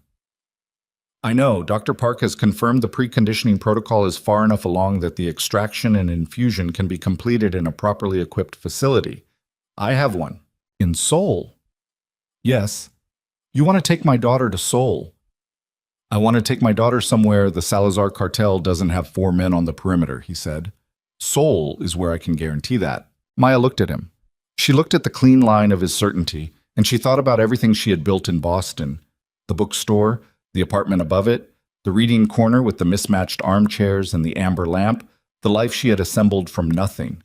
I know, Dr. Park has confirmed the preconditioning protocol is far enough along that the extraction and infusion can be completed in a properly equipped facility. I have one. In Seoul." "Yes. You want to take my daughter to Seoul." "I want to take my daughter somewhere the Salazar cartel doesn't have 4 men on the perimeter," he said. "Seoul is where I can guarantee that." Maya looked at him. She looked at the clean line of his certainty, and she thought about everything she had built in Boston. The bookstore, the apartment above it, the reading corner with the mismatched armchairs and the amber lamp, the life she had assembled from nothing.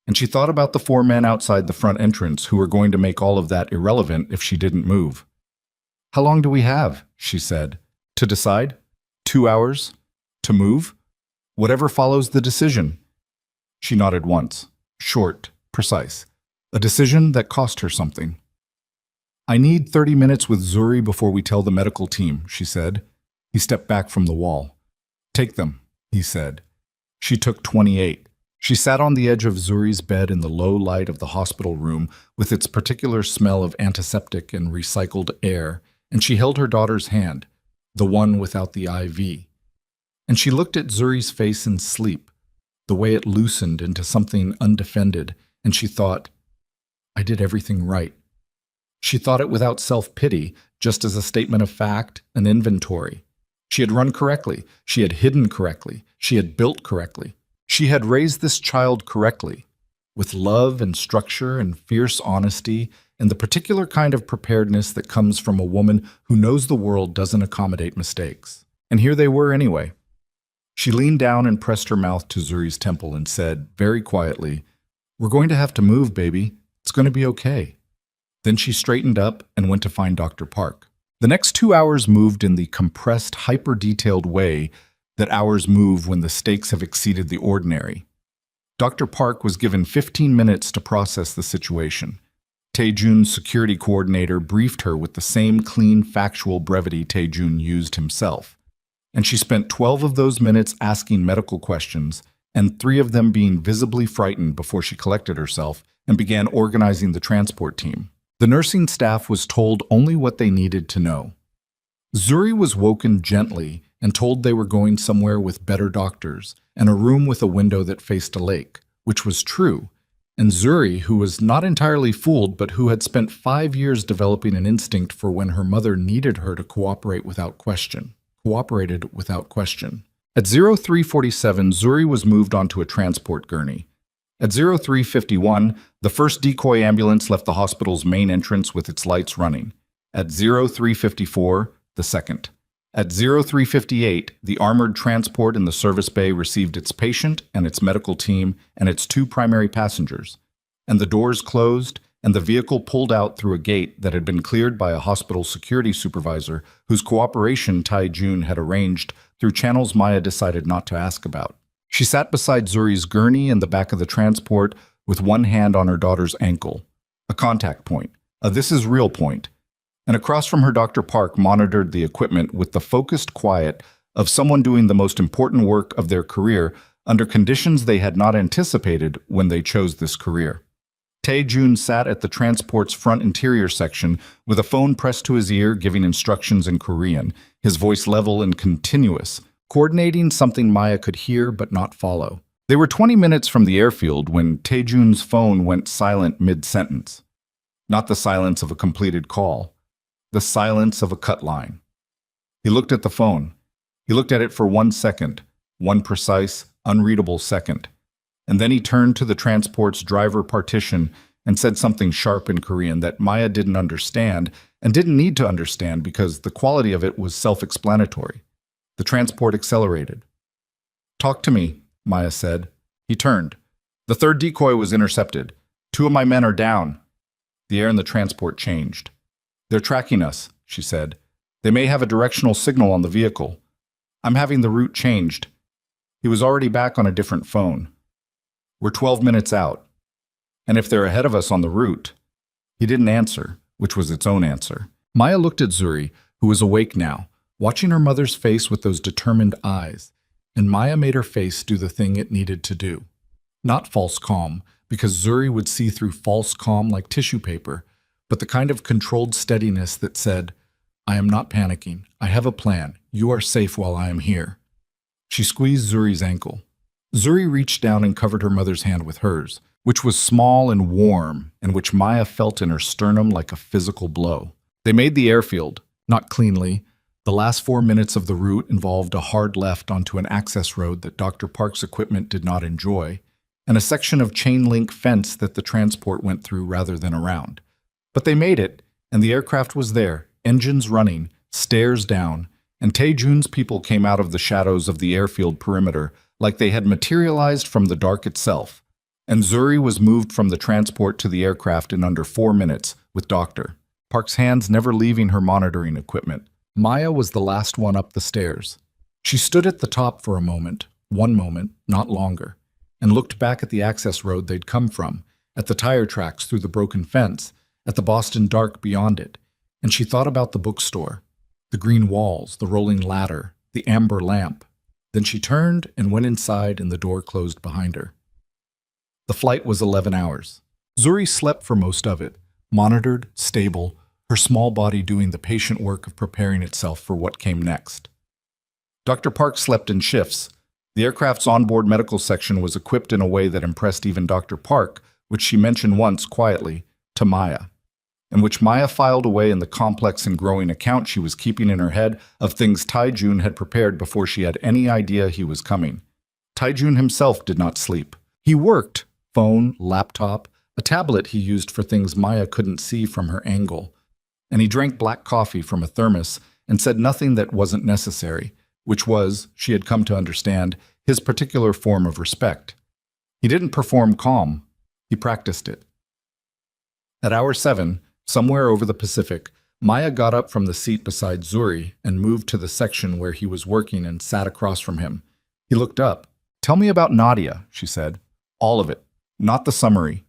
And she thought about the 4 men outside the front entrance who were going to make all of that irrelevant if she didn't move. "How long do we have?" she said. "To decide? 2 hours? To move? Whatever follows the decision." She nodded once. Short, precise. A decision that cost her something. "I need 30 minutes with Zuri before we tell the medical team," she said. He stepped back from the wall. "Take them," he said. She took 28. She sat on the edge of Zuri's bed in the low light of the hospital room with its particular smell of antiseptic and recycled air, and she held her daughter's hand, the one without the IV. And she looked at Zuri's face in sleep, the way it loosened into something undefended, and she thought, "I did everything right." She thought it without self-pity, just as a statement of fact, an inventory. She had run correctly, she had hidden correctly, she had built correctly. She had raised this child correctly, with love and structure and fierce honesty and the particular kind of preparedness that comes from a woman who knows the world doesn't accommodate mistakes. And here they were anyway. She leaned down and pressed her mouth to Zuri's temple and said, very quietly, "We're going to have to move, baby. It's going to be okay." Then she straightened up and went to find Dr. Park. The next 2 hours moved in the compressed, hyper-detailed way that hours move when the stakes have exceeded the ordinary. Dr. Park was given 15 minutes to process the situation. Tae-jun's security coordinator briefed her with the same clean, factual brevity Tae-jun used himself. And she spent 12 of those minutes asking medical questions, and 3 of them being visibly frightened before she collected herself and began organizing the transport team. The nursing staff was told only what they needed to know. Zuri was woken gently and told they were going somewhere with better doctors and a room with a window that faced a lake, which was true. And Zuri, who was not entirely fooled but who had spent 5 years developing an instinct for when her mother needed her to cooperated without question. At 0347, Zuri was moved onto a transport gurney. At 0351, the first decoy ambulance left the hospital's main entrance with its lights running. At 0354, the second. At 0358, the armored transport in the service bay received its patient and its medical team and its 2 primary passengers. And the doors closed, and the vehicle pulled out through a gate that had been cleared by a hospital security supervisor whose cooperation Tae-jun had arranged through channels Maya decided not to ask about. She sat beside Zuri's gurney in the back of the transport with one hand on her daughter's ankle, a contact point, a this is real point, and across from her Dr. Park monitored the equipment with the focused quiet of someone doing the most important work of their career under conditions they had not anticipated when they chose this career. Tae-jun sat at the transport's front interior section with a phone pressed to his ear giving instructions in Korean, his voice level and continuous, coordinating something Maya could hear but not follow. They were 20 minutes from the airfield when Tae-jun's phone went silent mid-sentence. Not the silence of a completed call, the silence of a cut line. He looked at the phone. He looked at it for 1 second, one precise, unreadable second. And then he turned to the transport's driver partition and said something sharp in Korean that Maya didn't understand and didn't need to understand because the quality of it was self-explanatory. The transport accelerated. "Talk to me," Maya said. He turned. "The third decoy was intercepted. 2 of my men are down." The air in the transport changed. "They're tracking us," she said. "They may have a directional signal on the vehicle. I'm having the route changed." He was already back on a different phone. "We're 12 minutes out. And if they're ahead of us on the route..." He didn't answer, which was its own answer. Maya looked at Zuri, who was awake now, watching her mother's face with those determined eyes, and Maya made her face do the thing it needed to do. Not false calm, because Zuri would see through false calm like tissue paper, but the kind of controlled steadiness that said, "I am not panicking. I have a plan. You are safe while I am here." She squeezed Zuri's ankle. Zuri reached down and covered her mother's hand with hers, which was small and warm, and which Maya felt in her sternum like a physical blow. They made the airfield, not cleanly. The last 4 minutes of the route involved a hard left onto an access road that Dr. Park's equipment did not enjoy, and a section of chain-link fence that the transport went through rather than around. But they made it, and the aircraft was there, engines running, stairs down, and Tae-jun's people came out of the shadows of the airfield perimeter like they had materialized from the dark itself. And Zuri was moved from the transport to the aircraft in under 4 minutes, with Dr. Park's hands never leaving her monitoring equipment. Maya was the last one up the stairs. She stood at the top for a moment, 1 moment, not longer, and looked back at the access road they'd come from, at the tire tracks through the broken fence, at the Boston dark beyond it, and she thought about the bookstore, the green walls, the rolling ladder, the amber lamp. Then she turned and went inside and the door closed behind her. The flight was 11 hours. Zuri slept for most of it, monitored, stable, her small body doing the patient work of preparing itself for what came next. Dr. Park slept in shifts. The aircraft's onboard medical section was equipped in a way that impressed even Dr. Park, which she mentioned once quietly to Maya, and which Maya filed away in the complex and growing account she was keeping in her head of things Tae-jun had prepared before she had any idea he was coming. Tae-jun himself did not sleep. He worked, phone, laptop, a tablet he used for things Maya couldn't see from her angle, and he drank black coffee from a thermos and said nothing that wasn't necessary, which was, she had come to understand, his particular form of respect. He didn't perform calm. He practiced it. At hour 7, somewhere over the Pacific, Maya got up from the seat beside Zuri and moved to the section where he was working and sat across from him. He looked up. "Tell me about Nadia," she said. "All of it, not the summary."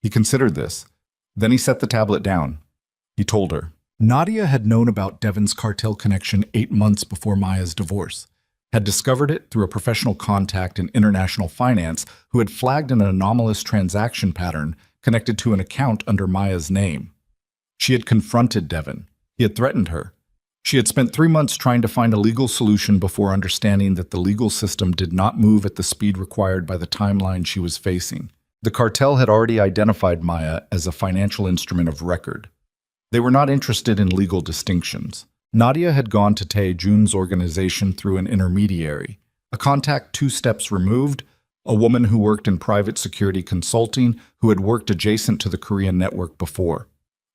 He considered this. Then he set the tablet down. He told her. Nadia had known about Devon's cartel connection 8 months before Maya's divorce, had discovered it through a professional contact in international finance who had flagged an anomalous transaction pattern connected to an account under Maya's name. She had confronted Devon. He had threatened her. She had spent 3 months trying to find a legal solution before understanding that the legal system did not move at the speed required by the timeline she was facing. The cartel had already identified Maya as a financial instrument of record. They were not interested in legal distinctions. Nadia had gone to Tae-jun's organization through an intermediary, a contact 2 steps removed, a woman who worked in private security consulting who had worked adjacent to the Korean network before.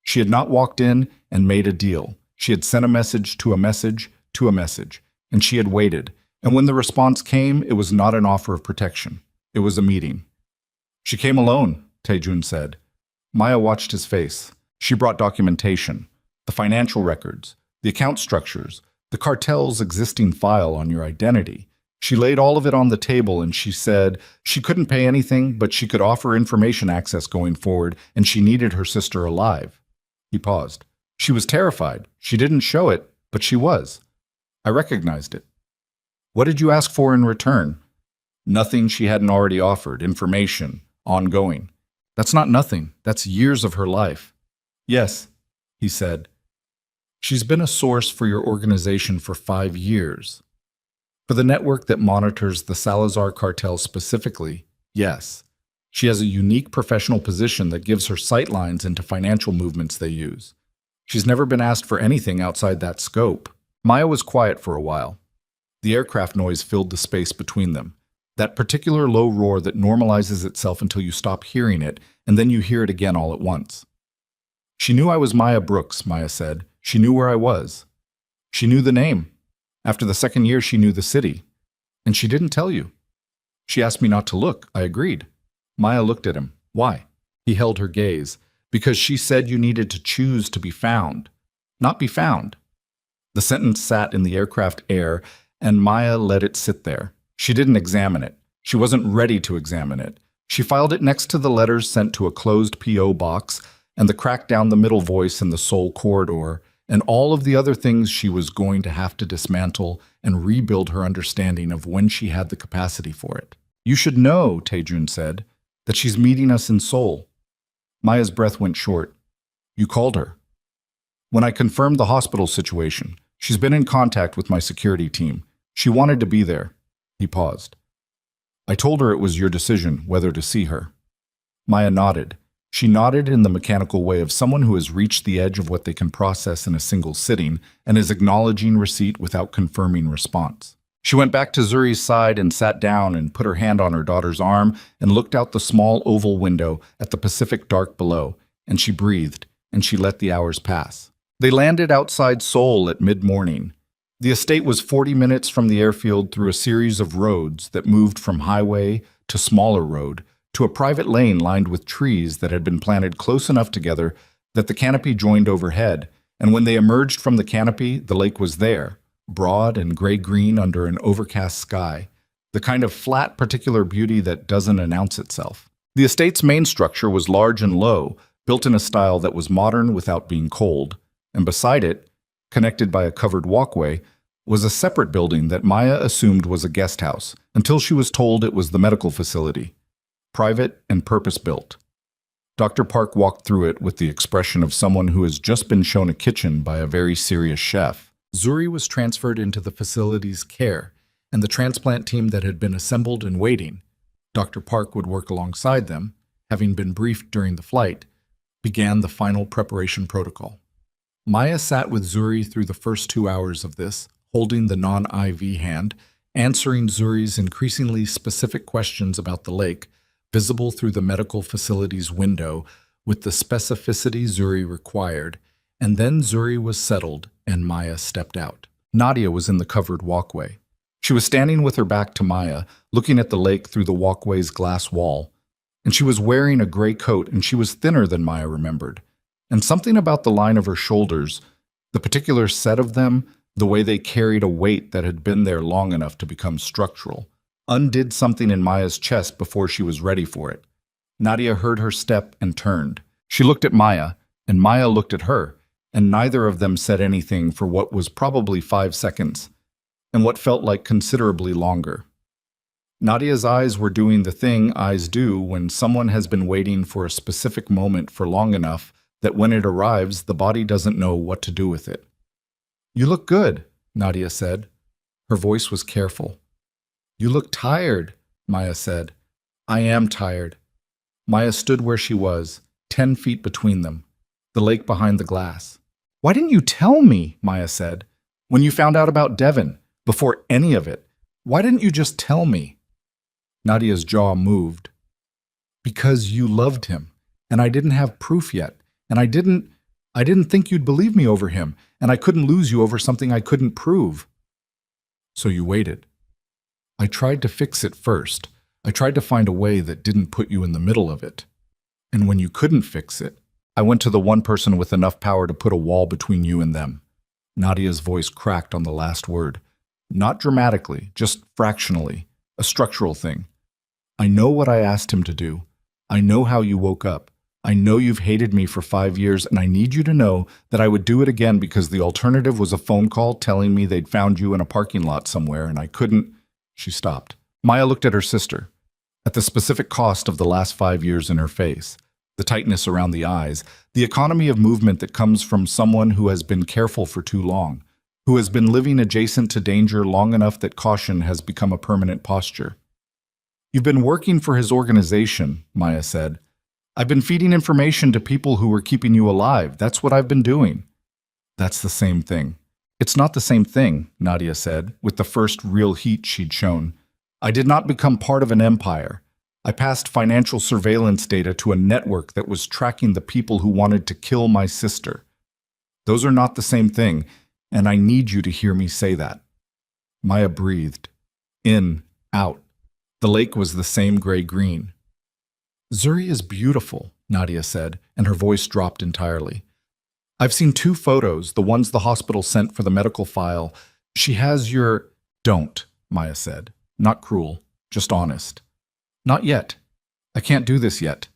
She had not walked in and made a deal. She had sent a message to a message to a message, and she had waited. And when the response came, it was not an offer of protection. It was a meeting. "She came alone," Tae-jun said. Maya watched his face. She brought documentation, the financial records, the account structures, the cartel's existing file on your identity. She laid all of it on the table and she said she couldn't pay anything, but she could offer information access going forward, and she needed her sister alive. He paused. She was terrified. She didn't show it, but she was. I recognized it. What did you ask for in return? Nothing she hadn't already offered. Information. Ongoing. That's not nothing. That's years of her life. Yes, he said. She's been a source for your organization for 5 years. For the network that monitors the Salazar cartel specifically, yes. She has a unique professional position that gives her sightlines into financial movements they use. She's never been asked for anything outside that scope. Maya was quiet for a while. The aircraft noise filled the space between them. That particular low roar that normalizes itself until you stop hearing it, and then you hear it again all at once. She knew I was Maya Brooks, Maya said. She knew where I was. She knew the name. After the 2nd year, she knew the city. And she didn't tell you. She asked me not to look. I agreed. Maya looked at him. Why? He held her gaze. Because she said you needed to choose to be found, not be found. The sentence sat in the aircraft air, and Maya let it sit there. She didn't examine it. She wasn't ready to examine it. She filed it next to the letters sent to a closed P.O. box, and the crack down the middle voice in the soul corridor, and all of the other things she was going to have to dismantle and rebuild her understanding of when she had the capacity for it. You should know, Taejun said, that she's meeting us in Seoul. Maya's breath went short. You called her. When I confirmed the hospital situation, she's been in contact with my security team. She wanted to be there. He paused. I told her it was your decision whether to see her. Maya nodded. She nodded in the mechanical way of someone who has reached the edge of what they can process in a single sitting and is acknowledging receipt without confirming response. She went back to Zuri's side and sat down and put her hand on her daughter's arm and looked out the small oval window at the Pacific dark below, and she breathed, and she let the hours pass. They landed outside Seoul at mid-morning. The estate was 40 minutes from the airfield through a series of roads that moved from highway to smaller road, to a private lane lined with trees that had been planted close enough together that the canopy joined overhead, and when they emerged from the canopy, the lake was there, broad and gray-green under an overcast sky, the kind of flat particular beauty that doesn't announce itself. The estate's main structure was large and low, built in a style that was modern without being cold, and beside it, connected by a covered walkway, was a separate building that Maya assumed was a guest house, until she was told it was the medical facility. Private and purpose-built. Dr. Park walked through it with the expression of someone who has just been shown a kitchen by a very serious chef. Zuri was transferred into the facility's care, and the transplant team that had been assembled and waiting, Dr. Park would work alongside them, having been briefed during the flight, began the final preparation protocol. Maya sat with Zuri through the first 2 hours of this, holding the non-IV hand, answering Zuri's increasingly specific questions about the lake, visible through the medical facility's window with the specificity Zuri required, and then Zuri was settled and Maya stepped out. Nadia was in the covered walkway. She was standing with her back to Maya, looking at the lake through the walkway's glass wall, and she was wearing a gray coat and she was thinner than Maya remembered, and something about the line of her shoulders, the particular set of them, the way they carried a weight that had been there long enough to become structural, undid something in Maya's chest before she was ready for it. Nadia heard her step and turned. She looked at Maya, and Maya looked at her, and neither of them said anything for what was probably 5 seconds, and what felt like considerably longer. Nadia's eyes were doing the thing eyes do when someone has been waiting for a specific moment for long enough that when it arrives, the body doesn't know what to do with it. You look good, Nadia said. Her voice was careful. You look tired, Maya said. I am tired. Maya stood where she was, 10 feet between them, the lake behind the glass. Why didn't you tell me, Maya said, when you found out about Devin, before any of it? Why didn't you just tell me? Nadia's jaw moved. Because you loved him, and I didn't have proof yet, and I didn't think you'd believe me over him, and I couldn't lose you over something I couldn't prove. So you waited. I tried to fix it first. I tried to find a way that didn't put you in the middle of it. And when you couldn't fix it, I went to the one person with enough power to put a wall between you and them. Nadia's voice cracked on the last word. Not dramatically, just fractionally, a structural thing. I know what I asked him to do. I know how you woke up. I know you've hated me for 5 years, and I need you to know that I would do it again because the alternative was a phone call telling me they'd found you in a parking lot somewhere, and I couldn't. She stopped. Maya looked at her sister, at the specific cost of the last 5 years in her face, the tightness around the eyes, the economy of movement that comes from someone who has been careful for too long, who has been living adjacent to danger long enough that caution has become a permanent posture. You've been working for his organization, Maya said. I've been feeding information to people who were keeping you alive. That's what I've been doing. That's the same thing. It's not the same thing, Nadia said, with the first real heat she'd shown. I did not become part of an empire. I passed financial surveillance data to a network that was tracking the people who wanted to kill my sister. Those are not the same thing, and I need you to hear me say that. Maya breathed. In, out. The lake was the same gray-green. Zuri is beautiful, Nadia said, and her voice dropped entirely. I've seen 2 photos, the ones the hospital sent for the medical file. She has your... Don't, Maya said. Not cruel, just honest. Not yet. I can't do this yet.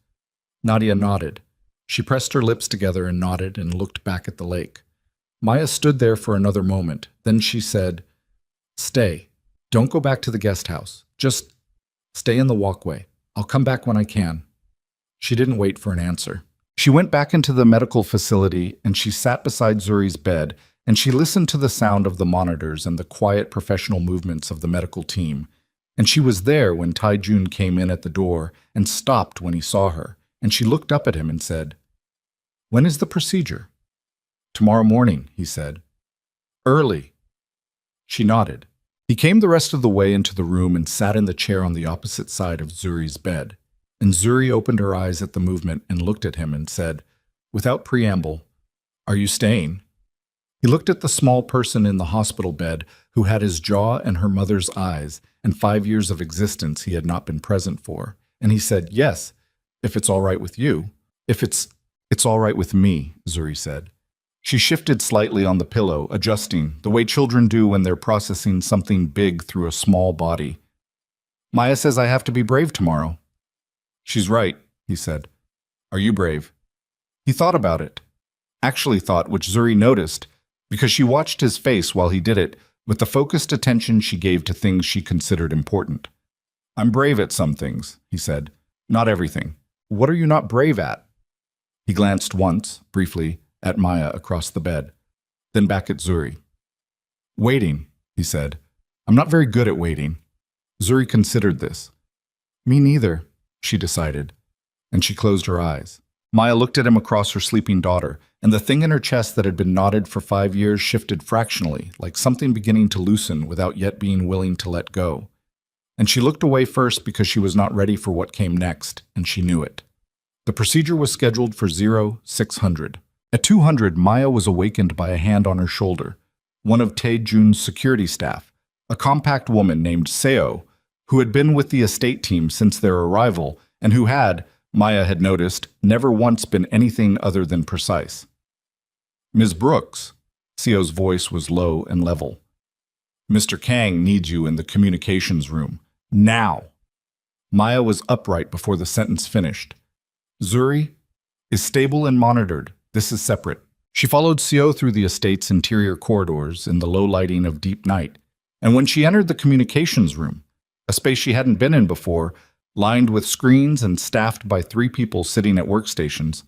Nadia nodded. She pressed her lips together and nodded and looked back at the lake. Maya stood there for another moment. Then she said, Stay. Don't go back to the guest house. Just stay in the walkway. I'll come back when I can. She didn't wait for an answer. She went back into the medical facility and she sat beside Zuri's bed and she listened to the sound of the monitors and the quiet professional movements of the medical team. And she was there when Taijun came in at the door and stopped when he saw her, and she looked up at him and said, When is the procedure? Tomorrow morning, he said. Early. She nodded. He came the rest of the way into the room and sat in the chair on the opposite side of Zuri's bed. And Zuri opened her eyes at the movement and looked at him and said, without preamble, Are you staying? He looked at the small person in the hospital bed who had his jaw and her mother's eyes and 5 years of existence he had not been present for. And he said, Yes, if it's all right with you. It's all right with me, Zuri said. She shifted slightly on the pillow, adjusting, the way children do when they're processing something big through a small body. Maya says I have to be brave tomorrow. She's right, he said. Are you brave? He thought about it. Actually thought, which Zuri noticed, because she watched his face while he did it, with the focused attention she gave to things she considered important. I'm brave at some things, he said. Not everything. What are you not brave at? He glanced once, briefly, at Maya across the bed, then back at Zuri. Waiting, he said. I'm not very good at waiting. Zuri considered this. Me neither, she decided, and she closed her eyes. Maya looked at him across her sleeping daughter, and the thing in her chest that had been knotted for 5 years shifted fractionally, like something beginning to loosen without yet being willing to let go. And she looked away first because she was not ready for what came next, and she knew it. The procedure was scheduled for 0600. At 200, Maya was awakened by a hand on her shoulder, one of Tae-jun's security staff, a compact woman named Seo, who had been with the estate team since their arrival and who had, Maya had noticed, never once been anything other than precise. Ms. Brooks, Seo's voice was low and level. Mr. Kang needs you in the communications room. Now! Maya was upright before the sentence finished. Zuri is stable and monitored. This is separate. She followed Seo through the estate's interior corridors in the low lighting of deep night, and when she entered the communications room, a space she hadn't been in before, lined with screens and staffed by 3 people sitting at workstations,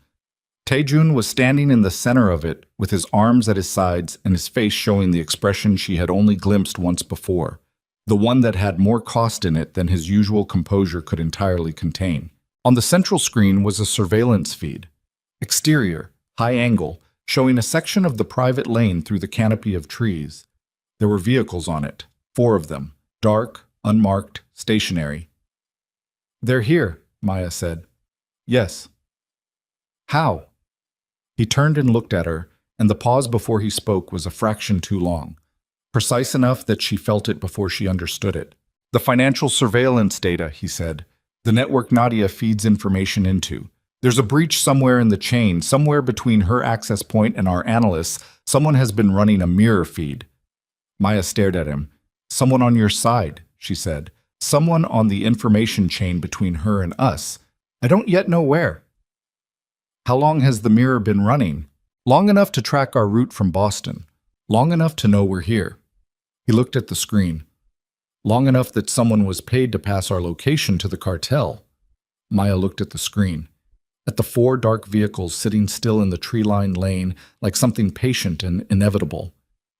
Tae-jun was standing in the center of it with his arms at his sides and his face showing the expression she had only glimpsed once before, the one that had more cost in it than his usual composure could entirely contain. On the central screen was a surveillance feed. Exterior, high angle, showing a section of the private lane through the canopy of trees. There were vehicles on it, 4 of them, dark, unmarked, stationary. They're here, Maya said. Yes. How? He turned and looked at her, and the pause before he spoke was a fraction too long, precise enough that she felt it before she understood it. The financial surveillance data, he said, the network Nadia feeds information into. There's a breach somewhere in the chain, somewhere between her access point and our analysts. Someone has been running a mirror feed. Maya stared at him. Someone on your side, she said. Someone on the information chain between her and us. I don't yet know where. How long has the mirror been running? Long enough to track our route from Boston. Long enough to know we're here. He looked at the screen. Long enough that someone was paid to pass our location to the cartel. Maya looked at the screen. At the 4 dark vehicles sitting still in the tree-lined lane like something patient and inevitable.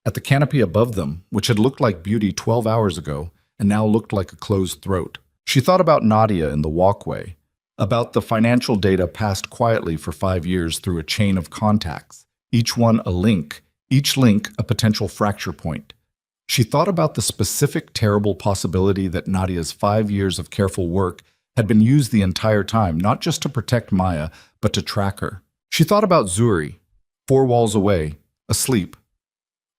At the canopy above them, which had looked like beauty 12 hours ago and now looked like a closed throat. She thought about Nadia in the walkway, about the financial data passed quietly for 5 years through a chain of contacts, each one a link, each link a potential fracture point. She thought about the specific terrible possibility that Nadia's 5 years of careful work had been used the entire time, not just to protect Maya, but to track her. She thought about Zuri, 4 walls away, asleep.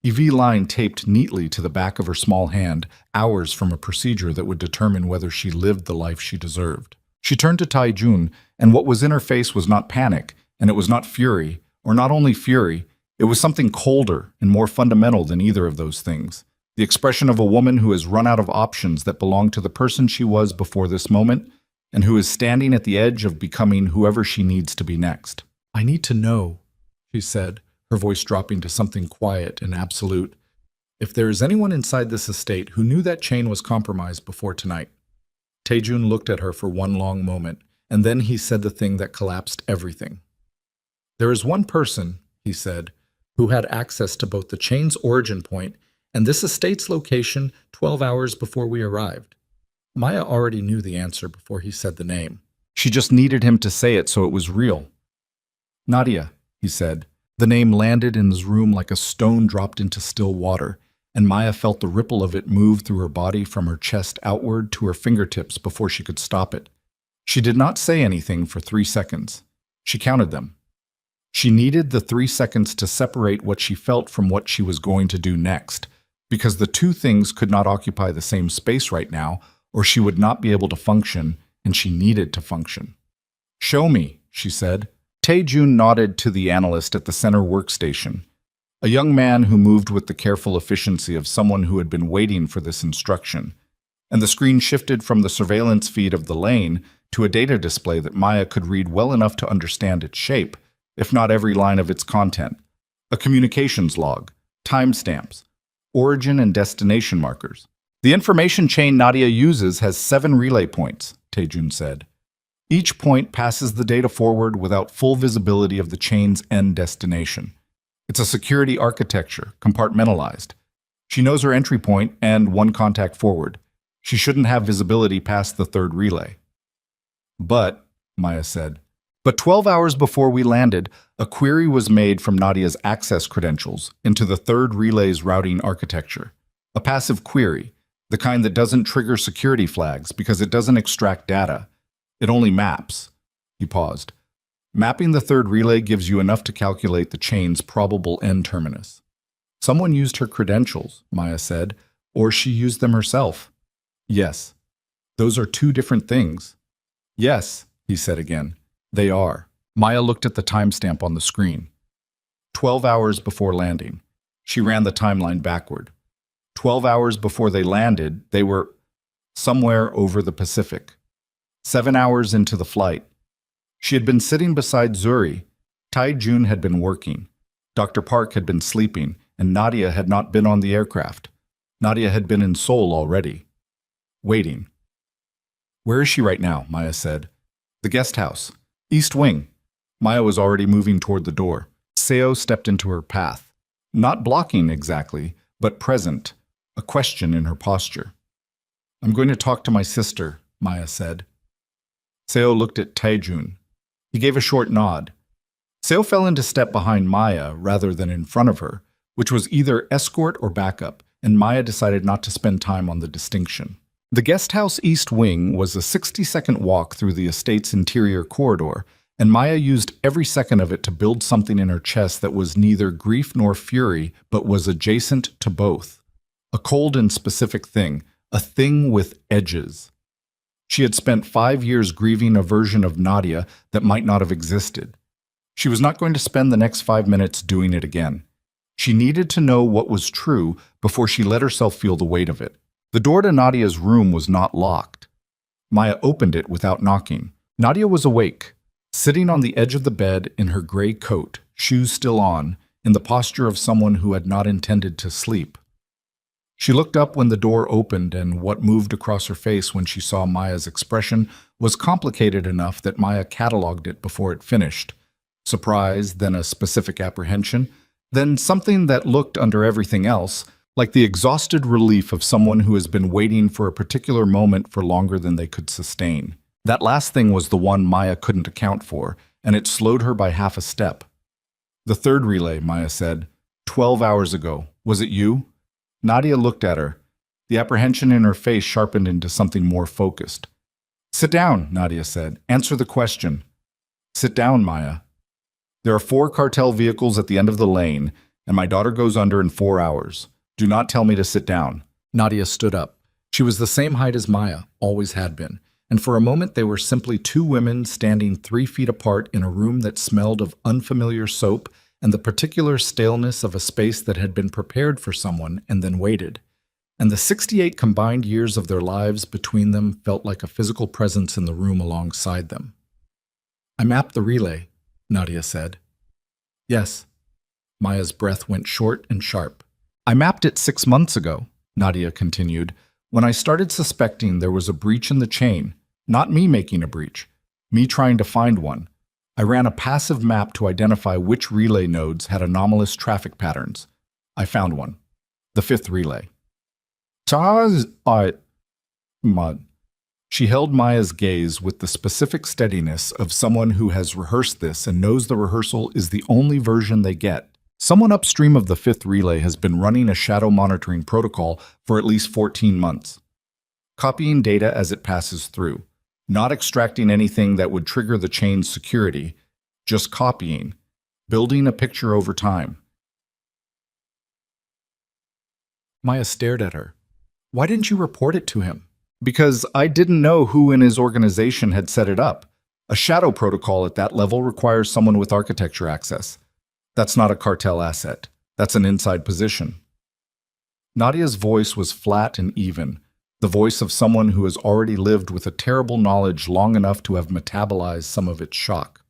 EV line taped neatly to the back of her small hand, hours from a procedure that would determine whether she lived the life she deserved. She turned to Taijun, and what was in her face was not panic, and it was not fury, or not only fury, it was something colder and more fundamental than either of those things. The expression of a woman who has run out of options that belonged to the person she was before this moment, and who is standing at the edge of becoming whoever she needs to be next. I need to know, she said, her voice dropping to something quiet and absolute. If there is anyone inside this estate who knew that chain was compromised before tonight. Taejun looked at her for one long moment, and then he said the thing that collapsed everything. There is one person, he said, who had access to both the chain's origin point and this estate's location 12 hours before we arrived. Maya already knew the answer before he said the name. She just needed him to say it so it was real. Nadia, he said. The name landed in his room like a stone dropped into still water, and Maya felt the ripple of it move through her body from her chest outward to her fingertips before she could stop it. She did not say anything for 3 seconds. She counted them. She needed the 3 seconds to separate what she felt from what she was going to do next, because the two things could not occupy the same space right now, or she would not be able to function, and she needed to function. Show me, she said. Taejun nodded to the analyst at the center workstation, a young man who moved with the careful efficiency of someone who had been waiting for this instruction, and the screen shifted from the surveillance feed of the lane to a data display that Maya could read well enough to understand its shape, if not every line of its content. A communications log, timestamps, origin and destination markers. The information chain Nadia uses has 7 relay points, Taejun said. Each point passes the data forward without full visibility of the chain's end destination. It's a security architecture, compartmentalized. She knows her entry point and 1 contact forward. She shouldn't have visibility past the 3rd relay. But, Maya said, 12 hours before we landed, a query was made from Nadia's access credentials into the 3rd relay's routing architecture. A passive query, the kind that doesn't trigger security flags because it doesn't extract data. It only maps. He paused. Mapping the 3rd relay gives you enough to calculate the chain's probable end terminus. Someone used her credentials, Maya said, or she used them herself. Yes. Those are 2 different things. Yes, he said again. They are. Maya looked at the timestamp on the screen. 12 hours before landing. She ran the timeline backward. 12 hours before they landed, they were somewhere over the Pacific. 7 hours into the flight. She had been sitting beside Zuri. Taejun had been working. Dr. Park had been sleeping, and Nadia had not been on the aircraft. Nadia had been in Seoul already. Waiting. Where is she right now? Maya said. The guest house. East Wing. Maya was already moving toward the door. Seo stepped into her path. Not blocking exactly, but present. A question in her posture. I'm going to talk to my sister, Maya said. Seo looked at Taejun. He gave a short nod. Seo fell into step behind Maya rather than in front of her, which was either escort or backup, and Maya decided not to spend time on the distinction. The guest house East Wing was a 60-second walk through the estate's interior corridor, and Maya used every second of it to build something in her chest that was neither grief nor fury, but was adjacent to both. A cold and specific thing, a thing with edges. She had spent 5 years grieving a version of Nadia that might not have existed. She was not going to spend the next 5 minutes doing it again. She needed to know what was true before she let herself feel the weight of it. The door to Nadia's room was not locked. Maya opened it without knocking. Nadia was awake, sitting on the edge of the bed in her gray coat, shoes still on, in the posture of someone who had not intended to sleep. She looked up when the door opened, and what moved across her face when she saw Maya's expression was complicated enough that Maya cataloged it before it finished. Surprise, then a specific apprehension, then something that looked under everything else, like the exhausted relief of someone who has been waiting for a particular moment for longer than they could sustain. That last thing was the one Maya couldn't account for, and it slowed her by half a step. "The third relay," Maya said. 12 hours ago. Was it you?" Nadia looked at her. The apprehension in her face sharpened into something more focused. "Sit down," Nadia said. "Answer the question." "Sit down, Maya. There are 4 cartel vehicles at the end of the lane, and my daughter goes under in 4 hours. Do not tell me to sit down." Nadia stood up. She was the same height as Maya, always had been, and for a moment they were simply 2 women standing 3 feet apart in a room that smelled of unfamiliar soap and the particular staleness of a space that had been prepared for someone and then waited. And the 68 combined years of their lives between them felt like a physical presence in the room alongside them. "I mapped the relay," Nadia said. "Yes." Maya's breath went short and sharp. "I mapped it 6 months ago," Nadia continued, "when I started suspecting there was a breach in the chain. Not me making a breach, me trying to find one. I ran a passive map to identify which relay nodes had anomalous traffic patterns. I found one. The 5th relay." She held Maya's gaze with the specific steadiness of someone who has rehearsed this and knows the rehearsal is the only version they get. Someone upstream of the 5th relay has been running a shadow monitoring protocol for at least 14 months. Copying data as it passes through. Not extracting anything that would trigger the chain's security, just copying, building a picture over time. Maya stared at her. "Why didn't you report it to him?" "Because I didn't know who in his organization had set it up. A shadow protocol at that level requires someone with architecture access. That's not a cartel asset. That's an inside position." Nadia's voice was flat and even, the voice of someone who has already lived with a terrible knowledge long enough to have metabolized some of its shock.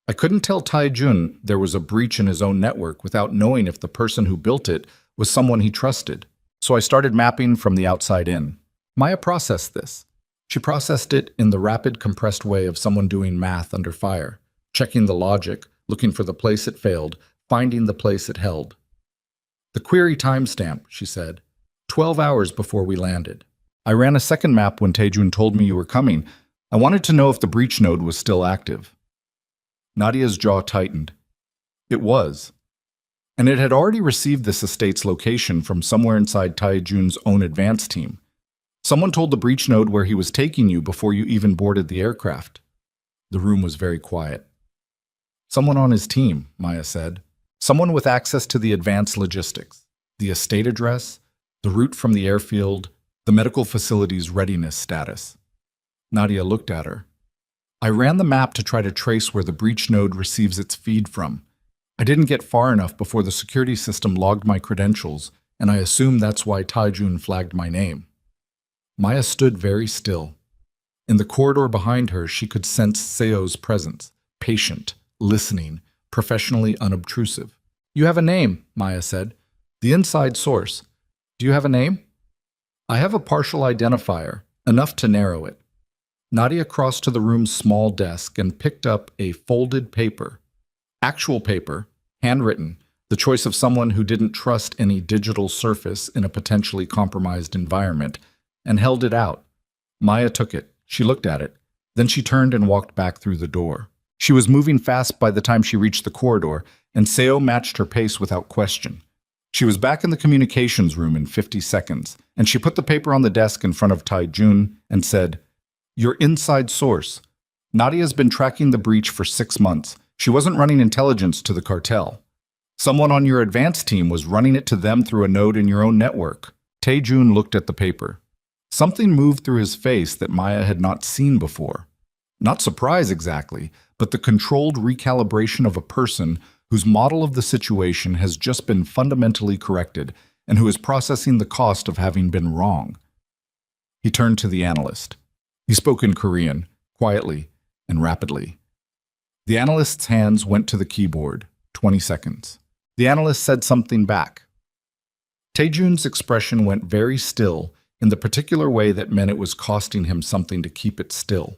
"I couldn't tell Taijun there was a breach in his own network without knowing if the person who built it was someone he trusted, so I started mapping from the outside in." Maya processed this. She processed it in the rapid, compressed way of someone doing math under fire, checking the logic, looking for the place it failed, finding the place it held. "The query timestamp," she said. 12 hours before we landed. I ran a second map when Taejun told me you were coming. I wanted to know if the breach node was still active." Nadia's jaw tightened. It was. And it had already received this estate's location from somewhere inside Taejun's own advance team. Someone told the breach node where he was taking you before you even boarded the aircraft. The room was very quiet. "Someone on his team," Maya said. "Someone with access to the advanced logistics, the estate address, the route from the airfield, the medical facility's readiness status." Nadia looked at her. "I ran the map to try to trace where the breach node receives its feed from. I didn't get far enough before the security system logged my credentials, and I assume that's why Taijun flagged my name." Maya stood very still. In the corridor behind her, she could sense Seo's presence, patient, listening, professionally unobtrusive. "You have a name," Maya said. "The inside source. Do you have a name?" "I have a partial identifier, enough to narrow it." Nadia crossed to the room's small desk and picked up a folded paper. Actual paper, handwritten, the choice of someone who didn't trust any digital surface in a potentially compromised environment, and held it out. Maya took it. She looked at it. Then she turned and walked back through the door. She was moving fast by the time she reached the corridor, and Seo matched her pace without question. She was back in the communications room in 50 seconds, and she put the paper on the desk in front of Taijun and said, "Your inside source. Nadia's been tracking the breach for 6 months. She wasn't running intelligence to the cartel. Someone on your advance team was running it to them through a node in your own network." Taejun looked at the paper. Something moved through his face that Maya had not seen before. Not surprise exactly, but the controlled recalibration of a person whose model of the situation has just been fundamentally corrected and who is processing the cost of having been wrong. He turned to the analyst. He spoke in Korean, quietly and rapidly. The analyst's hands went to the keyboard. 20 seconds. The analyst said something back. Taejun's expression went very still in the particular way that meant it was costing him something to keep it still.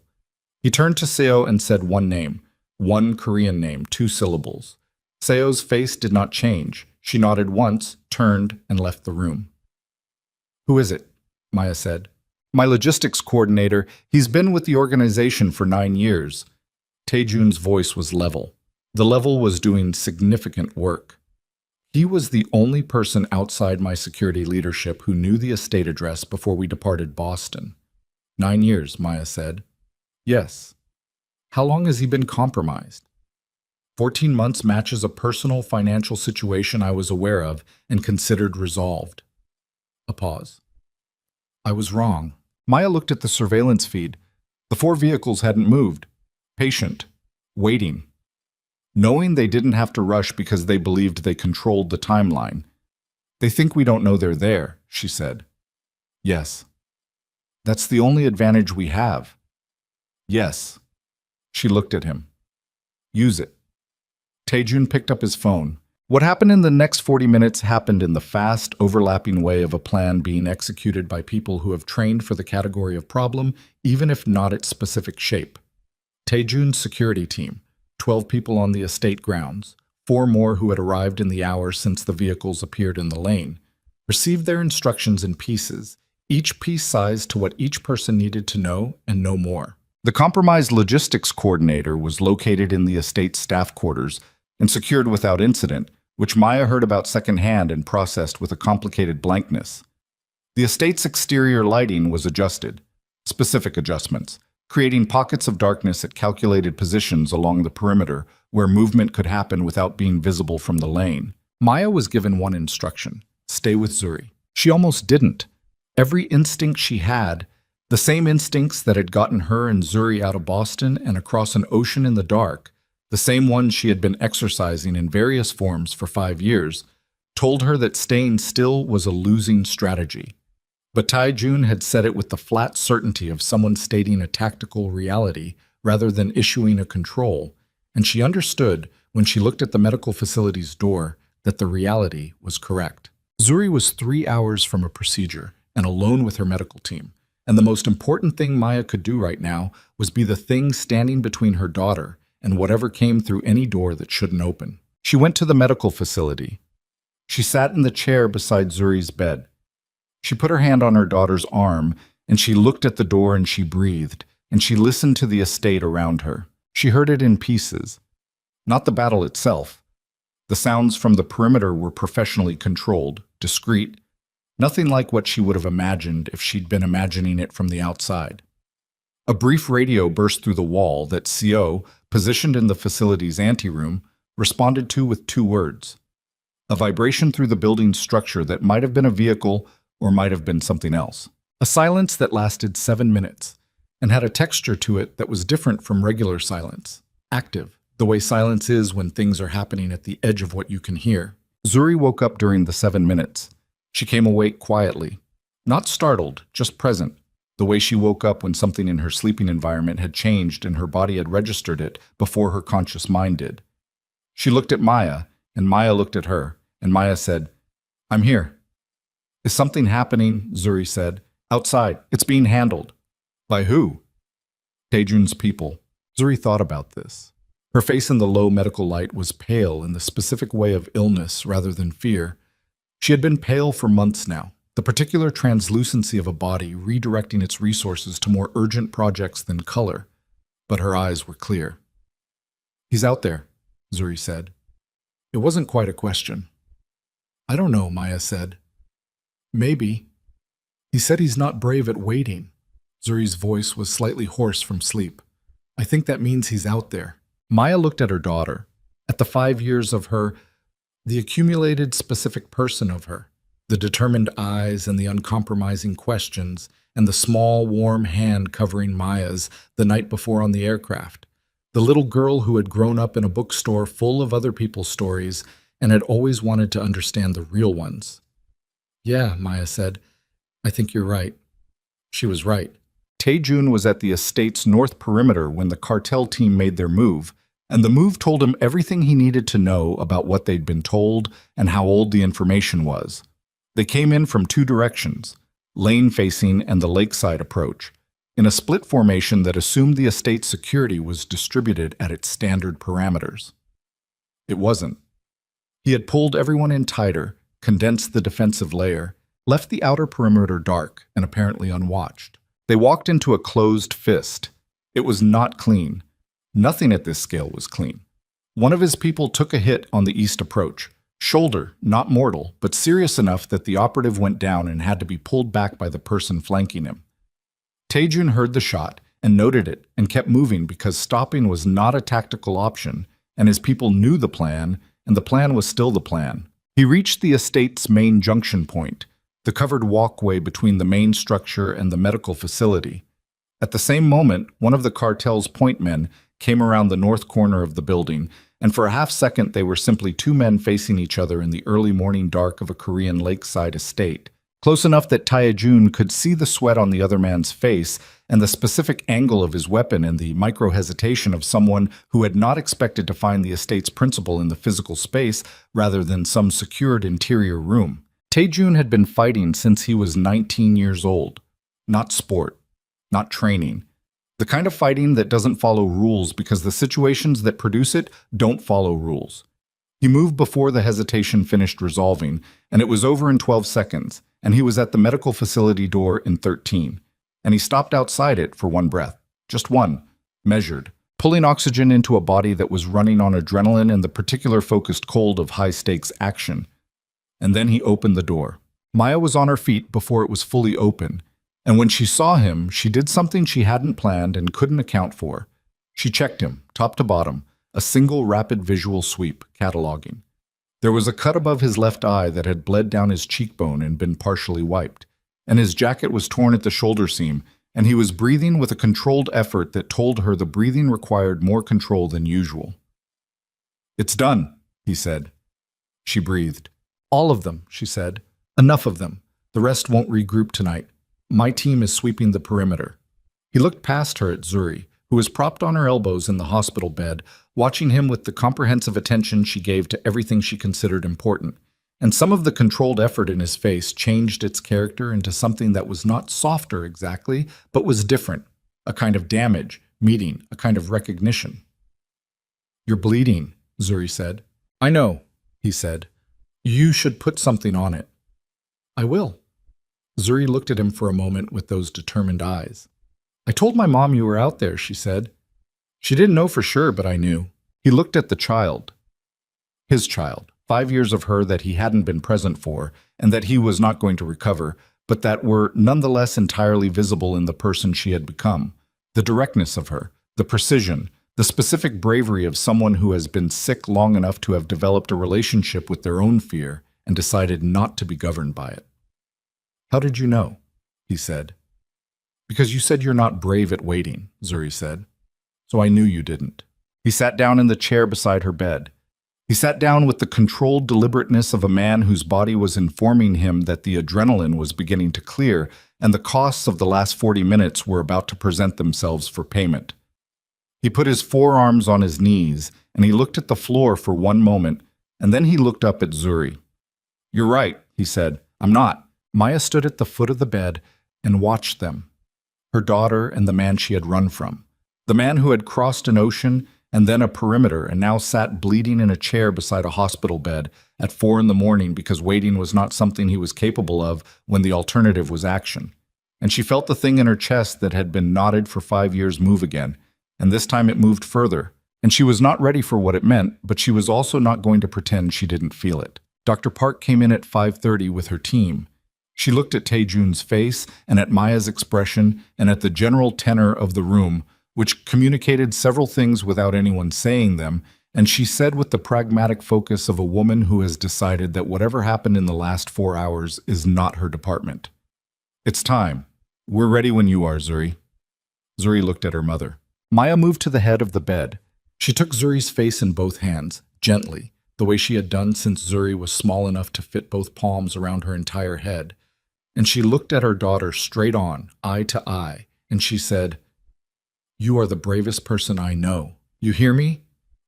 He turned to Seo and said one name, one Korean name, 2 syllables. Seo's face did not change. She nodded once, turned, and left the room. Who is it? Maya said. My logistics coordinator. He's been with the organization for 9 years. Taejun's voice was level. The level was doing significant work. He was the only person outside my security leadership who knew the estate address before we departed Boston. 9 years, Maya said. Yes. How long has he been compromised? 14 months matches a personal financial situation I was aware of and considered resolved. A pause. I was wrong. Maya looked at the surveillance feed. The 4 vehicles hadn't moved. Patient. Waiting. Knowing they didn't have to rush because they believed they controlled the timeline. They think we don't know they're there, she said. Yes. That's the only advantage we have. Yes. She looked at him. Use it. Taejun picked up his phone. What happened in the next 40 minutes happened in the fast, overlapping way of a plan being executed by people who have trained for the category of problem, even if not its specific shape. Taejun's security team, 12 people on the estate grounds, 4 more who had arrived in the hour since the vehicles appeared in the lane, received their instructions in pieces, each piece sized to what each person needed to know and no more. The compromised logistics coordinator was located in the estate staff quarters and secured without incident, which Maya heard about secondhand and processed with a complicated blankness. The estate's exterior lighting was adjusted, specific adjustments, creating pockets of darkness at calculated positions along the perimeter where movement could happen without being visible from the lane. Maya was given one instruction: stay with Zuri. She almost didn't. Every instinct she had, the same instincts that had gotten her and Zuri out of Boston and across an ocean in the dark, the same ones she had been exercising in various forms for 5 years, told her that staying still was a losing strategy. But Taejun had said it with the flat certainty of someone stating a tactical reality rather than issuing a control, and she understood when she looked at the medical facility's door that the reality was correct. Zuri was 3 hours from a procedure and alone with her medical team, and the most important thing Maya could do right now was be the thing standing between her daughter and whatever came through any door that shouldn't open. She went to the medical facility. She sat in the chair beside Zuri's bed. She put her hand on her daughter's arm, and she looked at the door and she breathed, and she listened to the estate around her. She heard it in pieces. Not the battle itself. The sounds from the perimeter were professionally controlled, discreet, nothing like what she would have imagined if she'd been imagining it from the outside. A brief radio burst through the wall that CO, positioned in the facility's anteroom, responded to with 2 words. A vibration through the building's structure that might have been a vehicle or might have been something else. A silence that lasted 7 minutes and had a texture to it that was different from regular silence. Active, the way silence is when things are happening at the edge of what you can hear. Zuri woke up during the 7 minutes. She came awake quietly. Not startled, just present. The way she woke up when something in her sleeping environment had changed and her body had registered it before her conscious mind did. She looked at Maya, and Maya looked at her, and Maya said, "I'm here." "Is something happening?" Zuri said. "Outside. It's being handled." "By who?" "Taejun's people." Zuri thought about this. Her face in the low medical light was pale in the specific way of illness rather than fear. She had been pale for months now, the particular translucency of a body redirecting its resources to more urgent projects than color. But her eyes were clear. "He's out there," Zuri said. It wasn't quite a question. "I don't know," Maya said. "Maybe. He said he's not brave at waiting." Zuri's voice was slightly hoarse from sleep. "I think that means he's out there." Maya looked at her daughter, at the 5 years of her, the accumulated specific person of her, the determined eyes and the uncompromising questions, and the small, warm hand covering Maya's the night before on the aircraft. The little girl who had grown up in a bookstore full of other people's stories and had always wanted to understand the real ones. "Yeah," Maya said. "I think you're right." She was right. Tae-jun was at the estate's north perimeter when the cartel team made their move, and the move told him everything he needed to know about what they'd been told and how old the information was. They came in from two directions, lane-facing and the lakeside approach, in a split formation that assumed the estate's security was distributed at its standard parameters. It wasn't. He had pulled everyone in tighter, condensed the defensive layer, left the outer perimeter dark and apparently unwatched. They walked into a closed fist. It was not clean. Nothing at this scale was clean. One of his people took a hit on the east approach. Shoulder, not mortal, but serious enough that the operative went down and had to be pulled back by the person flanking him. Tae-jun heard the shot and noted it and kept moving because stopping was not a tactical option, and his people knew the plan, and the plan was still the plan. He reached the estate's main junction point, the covered walkway between the main structure and the medical facility. At the same moment, one of the cartel's point men came around the north corner of the building, and for a half-second they were simply two men facing each other in the early morning dark of a Korean lakeside estate, close enough that Tae-jun could see the sweat on the other man's face and the specific angle of his weapon and the micro-hesitation of someone who had not expected to find the estate's principal in the physical space rather than some secured interior room. Tae-jun had been fighting since he was 19 years old. Not sport, not training. The kind of fighting that doesn't follow rules because the situations that produce it don't follow rules. He moved before the hesitation finished resolving, and it was over in 12 seconds, and he was at the medical facility door in 13. And he stopped outside it for one breath. Just one. Measured. Pulling oxygen into a body that was running on adrenaline and the particular focused cold of high-stakes action. And then he opened the door. Maya was on her feet before it was fully open, and when she saw him, she did something she hadn't planned and couldn't account for. She checked him, top to bottom, a single rapid visual sweep, cataloging. There was a cut above his left eye that had bled down his cheekbone and been partially wiped, and his jacket was torn at the shoulder seam, and he was breathing with a controlled effort that told her the breathing required more control than usual. "It's done," he said. She breathed. "All of them," she said. "Enough of them. The rest won't regroup tonight. My team is sweeping the perimeter." He looked past her at Zuri, who was propped on her elbows in the hospital bed, watching him with the comprehensive attention she gave to everything she considered important. And some of the controlled effort in his face changed its character into something that was not softer exactly, but was different. A kind of damage, meeting, a kind of recognition. "You're bleeding," Zuri said. "I know," he said. "You should put something on it." "I will." Zuri looked at him for a moment with those determined eyes. "I told my mom you were out there," she said. "She didn't know for sure, but I knew." He looked at the child. His child. 5 years of her that he hadn't been present for, and that he was not going to recover, but that were nonetheless entirely visible in the person she had become. The directness of her, the precision, the specific bravery of someone who has been sick long enough to have developed a relationship with their own fear and decided not to be governed by it. "How did you know?" he said. "Because you said you're not brave at waiting," Zuri said. "So I knew you didn't." He sat down in the chair beside her bed. He sat down with the controlled deliberateness of a man whose body was informing him that the adrenaline was beginning to clear and the costs of the last 40 minutes were about to present themselves for payment. He put his forearms on his knees and he looked at the floor for one moment, and then he looked up at Zuri. "You're right," he said. "I'm not." Maya stood at the foot of the bed and watched them. Her daughter and the man she had run from. The man who had crossed an ocean and then a perimeter and now sat bleeding in a chair beside a hospital bed at 4 a.m. because waiting was not something he was capable of when the alternative was action. And she felt the thing in her chest that had been knotted for 5 years move again, and this time it moved further. And she was not ready for what it meant, but she was also not going to pretend she didn't feel it. Dr. Park came in at 5:30 with her team. She looked at Tae-jun's face and at Maya's expression and at the general tenor of the room, which communicated several things without anyone saying them, and she said with the pragmatic focus of a woman who has decided that whatever happened in the last 4 hours is not her department. "It's time. We're ready when you are, Zuri. Zuri looked at her mother. Maya moved to the head of the bed. She took Zuri's face in both hands, gently, the way she had done since Zuri was small enough to fit both palms around her entire head. And she looked at her daughter straight on, eye to eye, and she said, "You are the bravest person I know. You hear me?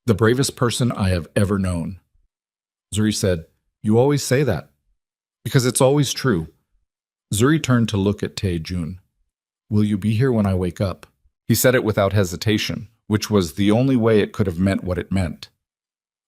The bravest person I have ever known." Zuri said, "You always say that." "Because it's always true." Zuri turned to look at Tae-jun. "Will you be here when I wake up?" He said it without hesitation, which was the only way it could have meant what it meant.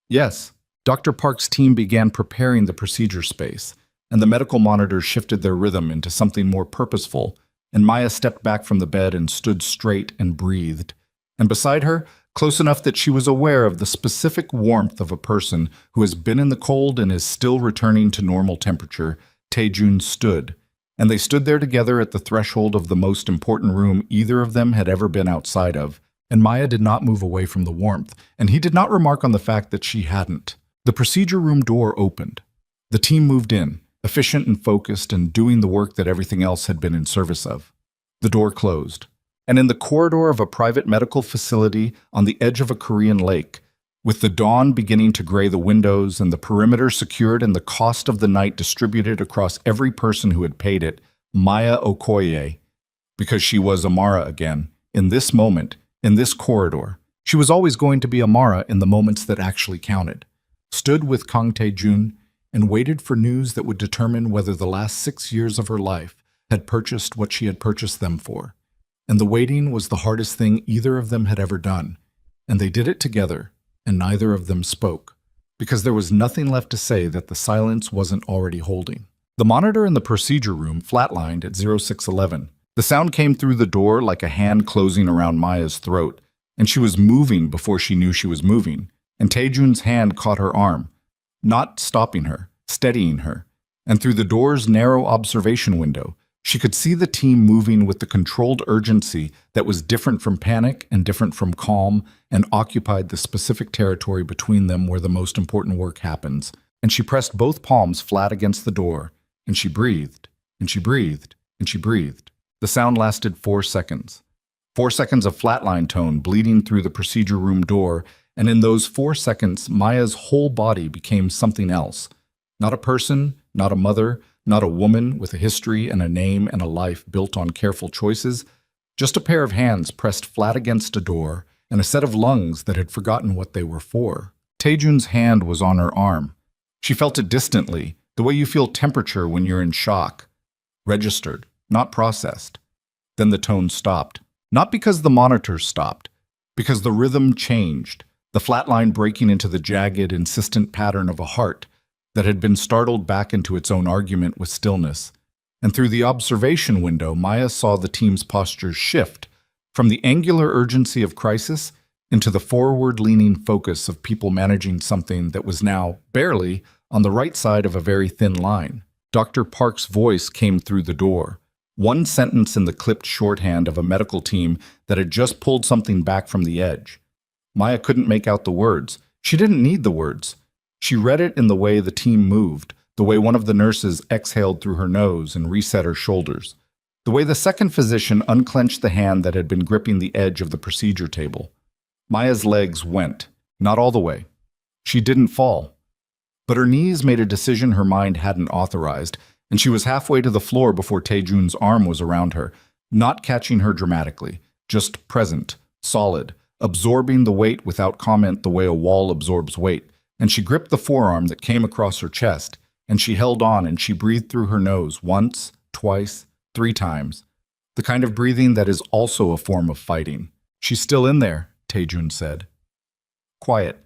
Yes. Dr. Park's team began preparing the procedure space, and the medical monitors shifted their rhythm into something more purposeful, and Maya stepped back from the bed and stood straight and breathed. And beside her, close enough that she was aware of the specific warmth of a person who has been in the cold and is still returning to normal temperature, Tae-jun stood. And they stood there together at the threshold of the most important room either of them had ever been outside of, and Maya did not move away from the warmth, and he did not remark on the fact that she hadn't. The procedure room door opened. The team moved in, efficient and focused and doing the work that everything else had been in service of. The door closed. And in the corridor of a private medical facility on the edge of a Korean lake, with the dawn beginning to gray the windows and the perimeter secured and the cost of the night distributed across every person who had paid it, Maya Okoye, because she was Amara again, in this moment, in this corridor. She was always going to be Amara in the moments that actually counted. Stood with Kang Tae-jun and waited for news that would determine whether the last 6 years of her life had purchased what she had purchased them for. And the waiting was the hardest thing either of them had ever done. And they did it together, and neither of them spoke, because there was nothing left to say that the silence wasn't already holding. The monitor in the procedure room flatlined at 0611. The sound came through the door like a hand closing around Maya's throat, and she was moving before she knew she was moving, and Tae-jun's hand caught her arm, not stopping her, steadying her, and through the door's narrow observation window, she could see the team moving with the controlled urgency that was different from panic and different from calm and occupied the specific territory between them where the most important work happens. And she pressed both palms flat against the door, and she breathed, and she breathed, and she breathed. The sound lasted 4 seconds. 4 seconds of flatline tone bleeding through the procedure room door, and in those 4 seconds, Maya's whole body became something else. Not a person, not a mother, not a woman with a history and a name and a life built on careful choices, just a pair of hands pressed flat against a door and a set of lungs that had forgotten what they were for. Tae-jun's hand was on her arm. She felt it distantly, the way you feel temperature when you're in shock. Registered, not processed. Then the tone stopped. Not because the monitors stopped, because the rhythm changed, the flat line breaking into the jagged, insistent pattern of a heart that had been startled back into its own argument with stillness. And through the observation window, Maya saw the team's postures shift from the angular urgency of crisis into the forward-leaning focus of people managing something that was now, barely, on the right side of a very thin line. Dr. Park's voice came through the door. One sentence in the clipped shorthand of a medical team that had just pulled something back from the edge. Maya couldn't make out the words. She didn't need the words. She read it in the way the team moved, the way one of the nurses exhaled through her nose and reset her shoulders, the way the second physician unclenched the hand that had been gripping the edge of the procedure table. Maya's legs went, not all the way. She didn't fall. But her knees made a decision her mind hadn't authorized, and she was halfway to the floor before Tae-jun's arm was around her, not catching her dramatically, just present, solid, absorbing the weight without comment the way a wall absorbs weight. And she gripped the forearm that came across her chest, and she held on and she breathed through her nose once, twice, 3 times. The kind of breathing that is also a form of fighting. "She's still in there," Tae-jun said. Quiet.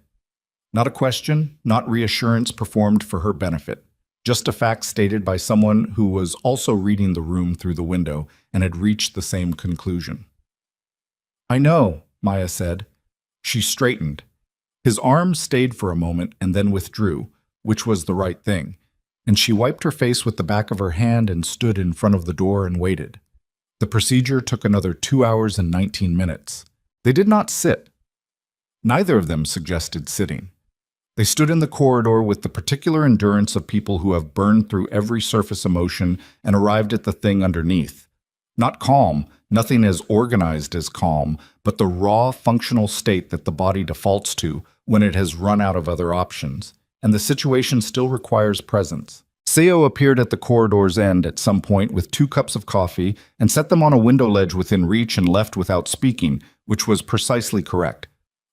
Not a question, not reassurance performed for her benefit. Just a fact stated by someone who was also reading the room through the window and had reached the same conclusion. "I know," Maya said. She straightened. His arm stayed for a moment and then withdrew, which was the right thing, and she wiped her face with the back of her hand and stood in front of the door and waited. The procedure took another 2 hours and 19 minutes. They did not sit. Neither of them suggested sitting. They stood in the corridor with the particular endurance of people who have burned through every surface emotion and arrived at the thing underneath. Not calm, nothing as organized as calm, but the raw, functional state that the body defaults to when it has run out of other options, and the situation still requires presence. Seo appeared at the corridor's end at some point with 2 cups of coffee and set them on a window ledge within reach and left without speaking, which was precisely correct.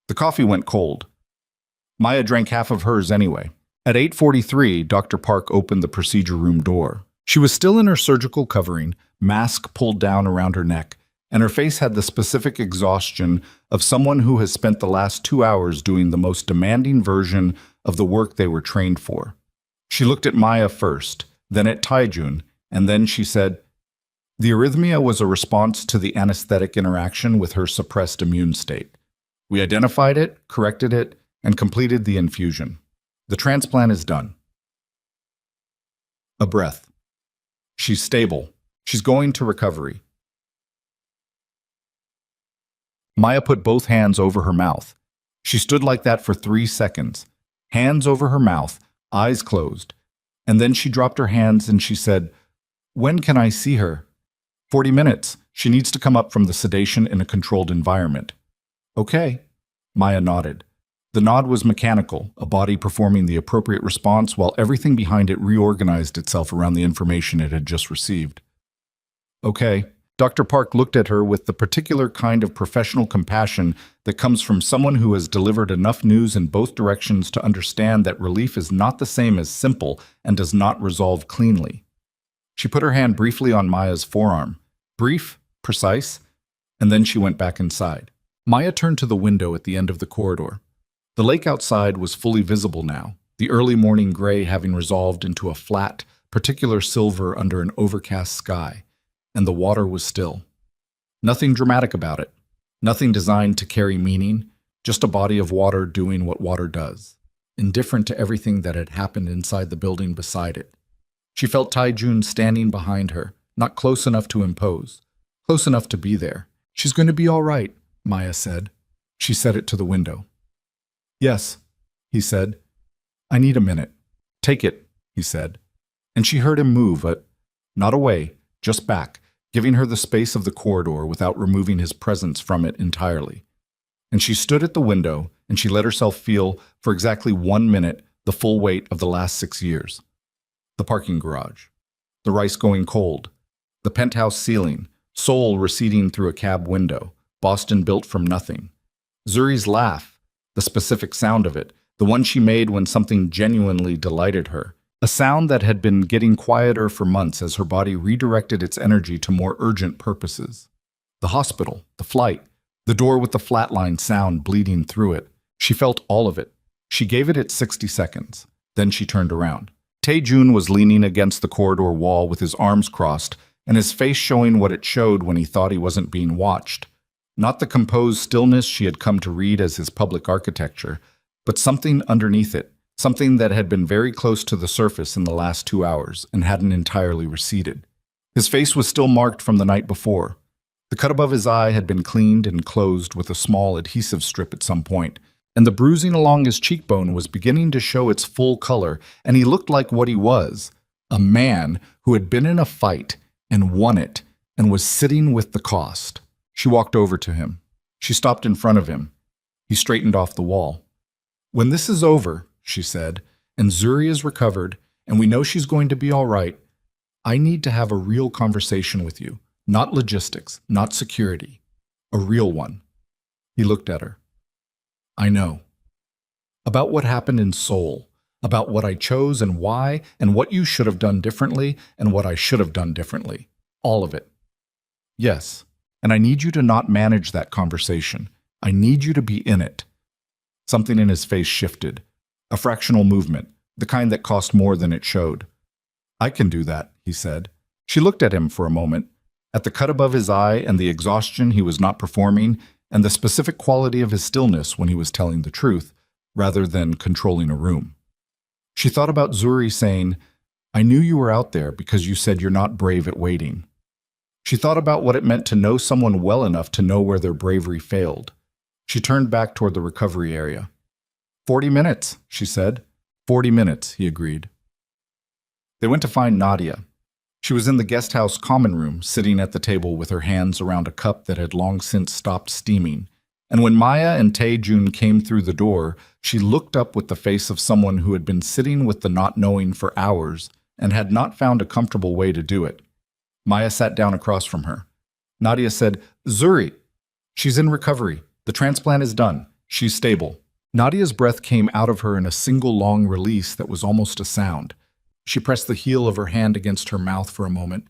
The coffee went cold. Maya drank half of hers anyway. At 8:43, Dr. Park opened the procedure room door. She was still in her surgical covering, mask pulled down around her neck, and her face had the specific exhaustion of someone who has spent the last 2 hours doing the most demanding version of the work they were trained for. She looked at Maya first, then at Taijun, and then she said, "The arrhythmia was a response to the anesthetic interaction with her suppressed immune state. We identified it, corrected it, and completed the infusion. The transplant is done." A breath. She's stable. She's going to recovery. Maya put both hands over her mouth. She stood like that for 3 seconds, hands over her mouth, eyes closed. And then she dropped her hands and she said, "When can I see her?" 40 minutes. She needs to come up from the sedation in a controlled environment. Okay. Maya nodded. The nod was mechanical, a body performing the appropriate response while everything behind it reorganized itself around the information it had just received. Okay. Dr. Park looked at her with the particular kind of professional compassion that comes from someone who has delivered enough news in both directions to understand that relief is not the same as simple and does not resolve cleanly. She put her hand briefly on Maya's forearm. Brief, precise, and then she went back inside. Maya turned to the window at the end of the corridor. The lake outside was fully visible now, the early morning gray having resolved into a flat, particular silver under an overcast sky, and the water was still. Nothing dramatic about it, nothing designed to carry meaning, just a body of water doing what water does, indifferent to everything that had happened inside the building beside it. She felt Taijun standing behind her, not close enough to impose, close enough to be there. "She's going to be all right," Maya said. She said it to the window. "Yes," he said. "I need a minute." "Take it," he said. And she heard him move, but not away, just back, giving her the space of the corridor without removing his presence from it entirely. And she stood at the window, and she let herself feel, for exactly 1 minute, the full weight of the last 6 years. The parking garage, the rice going cold, the penthouse ceiling, Seoul receding through a cab window, Boston built from nothing. Zuri's laugh, the specific sound of it, the one she made when something genuinely delighted her, a sound that had been getting quieter for months as her body redirected its energy to more urgent purposes. The hospital, the flight, the door with the flatline sound bleeding through it. She felt all of it. She gave it its 60 seconds. Then she turned around. Taejun was leaning against the corridor wall with his arms crossed and his face showing what it showed when he thought he wasn't being watched. Not the composed stillness she had come to read as his public architecture, but something underneath it, something that had been very close to the surface in the last 2 hours and hadn't entirely receded. His face was still marked from the night before. The cut above his eye had been cleaned and closed with a small adhesive strip at some point, and the bruising along his cheekbone was beginning to show its full color, and he looked like what he was, a man who had been in a fight and won it and was sitting with the cost. She walked over to him. She stopped in front of him. He straightened off the wall. "When this is over," she said, "and Zuri is recovered, and we know she's going to be all right, I need to have a real conversation with you. Not logistics, not security. A real one." He looked at her. "I know. About what happened in Seoul, about what I chose and why, and what you should have done differently, and what I should have done differently. All of it. Yes. And I need you to not manage that conversation. I need you to be in it." Something in his face shifted. A fractional movement, the kind that cost more than it showed. "I can do that," he said. She looked at him for a moment, at the cut above his eye and the exhaustion he was not performing, and the specific quality of his stillness when he was telling the truth, rather than controlling a room. She thought about Zuri saying, "I knew you were out there because you said you're not brave at waiting." She thought about what it meant to know someone well enough to know where their bravery failed. She turned back toward the recovery area. 40 minutes, she said. 40 minutes, he agreed. They went to find Nadia. She was in the guest house common room, sitting at the table with her hands around a cup that had long since stopped steaming. And when Maya and Tae-jun came through the door, she looked up with the face of someone who had been sitting with the not knowing for hours and had not found a comfortable way to do it. Maya sat down across from her. Nadia said, "Zuri, she's in recovery. The transplant is done. She's stable." Nadia's breath came out of her in a single long release that was almost a sound. She pressed the heel of her hand against her mouth for a moment,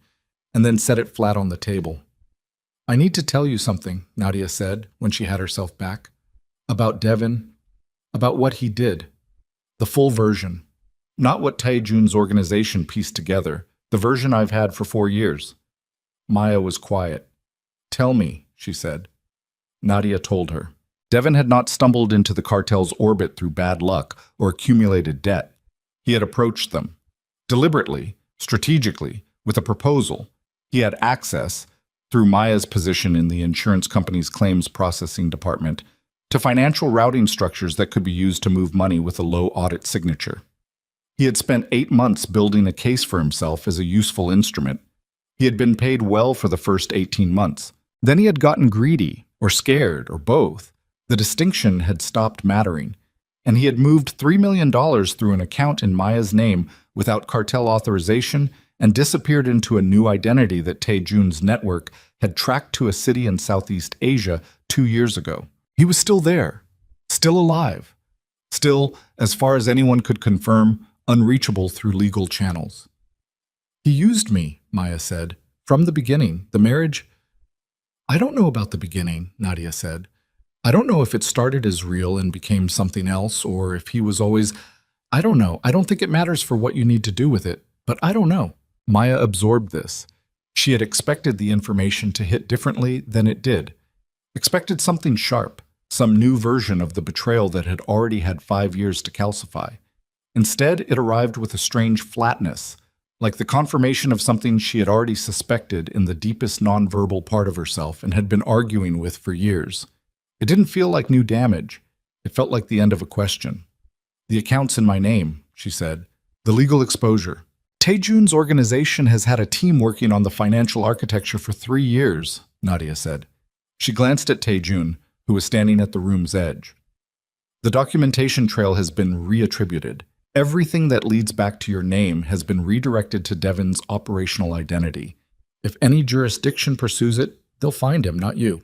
and then set it flat on the table. "I need to tell you something," Nadia said when she had herself back. "About Devin, about what he did. The full version. Not what Tae-jun's organization pieced together, the version I've had for 4 years." Maya was quiet. "Tell me," she said. Nadia told her. Devin had not stumbled into the cartel's orbit through bad luck or accumulated debt. He had approached them. Deliberately, strategically, with a proposal. He had access, through Maya's position in the insurance company's claims processing department, to financial routing structures that could be used to move money with a low audit signature. He had spent 8 months building a case for himself as a useful instrument. He had been paid well for the first 18 months. Then he had gotten greedy, or scared, or both. The distinction had stopped mattering, and he had moved $3 million through an account in Maya's name without cartel authorization and disappeared into a new identity that Tae-jun's network had tracked to a city in Southeast Asia 2 years ago. He was still there, still alive, still, as far as anyone could confirm, unreachable through legal channels. "He used me," Maya said. "From the beginning, the marriage—" "I don't know about the beginning," Nadia said. "I don't know if it started as real and became something else, or if he was always— I don't know. I don't think it matters for what you need to do with it, but I don't know." Maya absorbed this. She had expected the information to hit differently than it did. Expected something sharp, some new version of the betrayal that had already had 5 years to calcify. Instead, it arrived with a strange flatness, like the confirmation of something she had already suspected in the deepest nonverbal part of herself and had been arguing with for years. It didn't feel like new damage. It felt like the end of a question. "The account's in my name," she said. "The legal exposure. Tae-jun's organization has had a team working on the financial architecture for 3 years," Nadia said. She glanced at Tae-jun, who was standing at the room's edge. "The documentation trail has been reattributed. Everything that leads back to your name has been redirected to Devin's operational identity. If any jurisdiction pursues it, they'll find him, not you."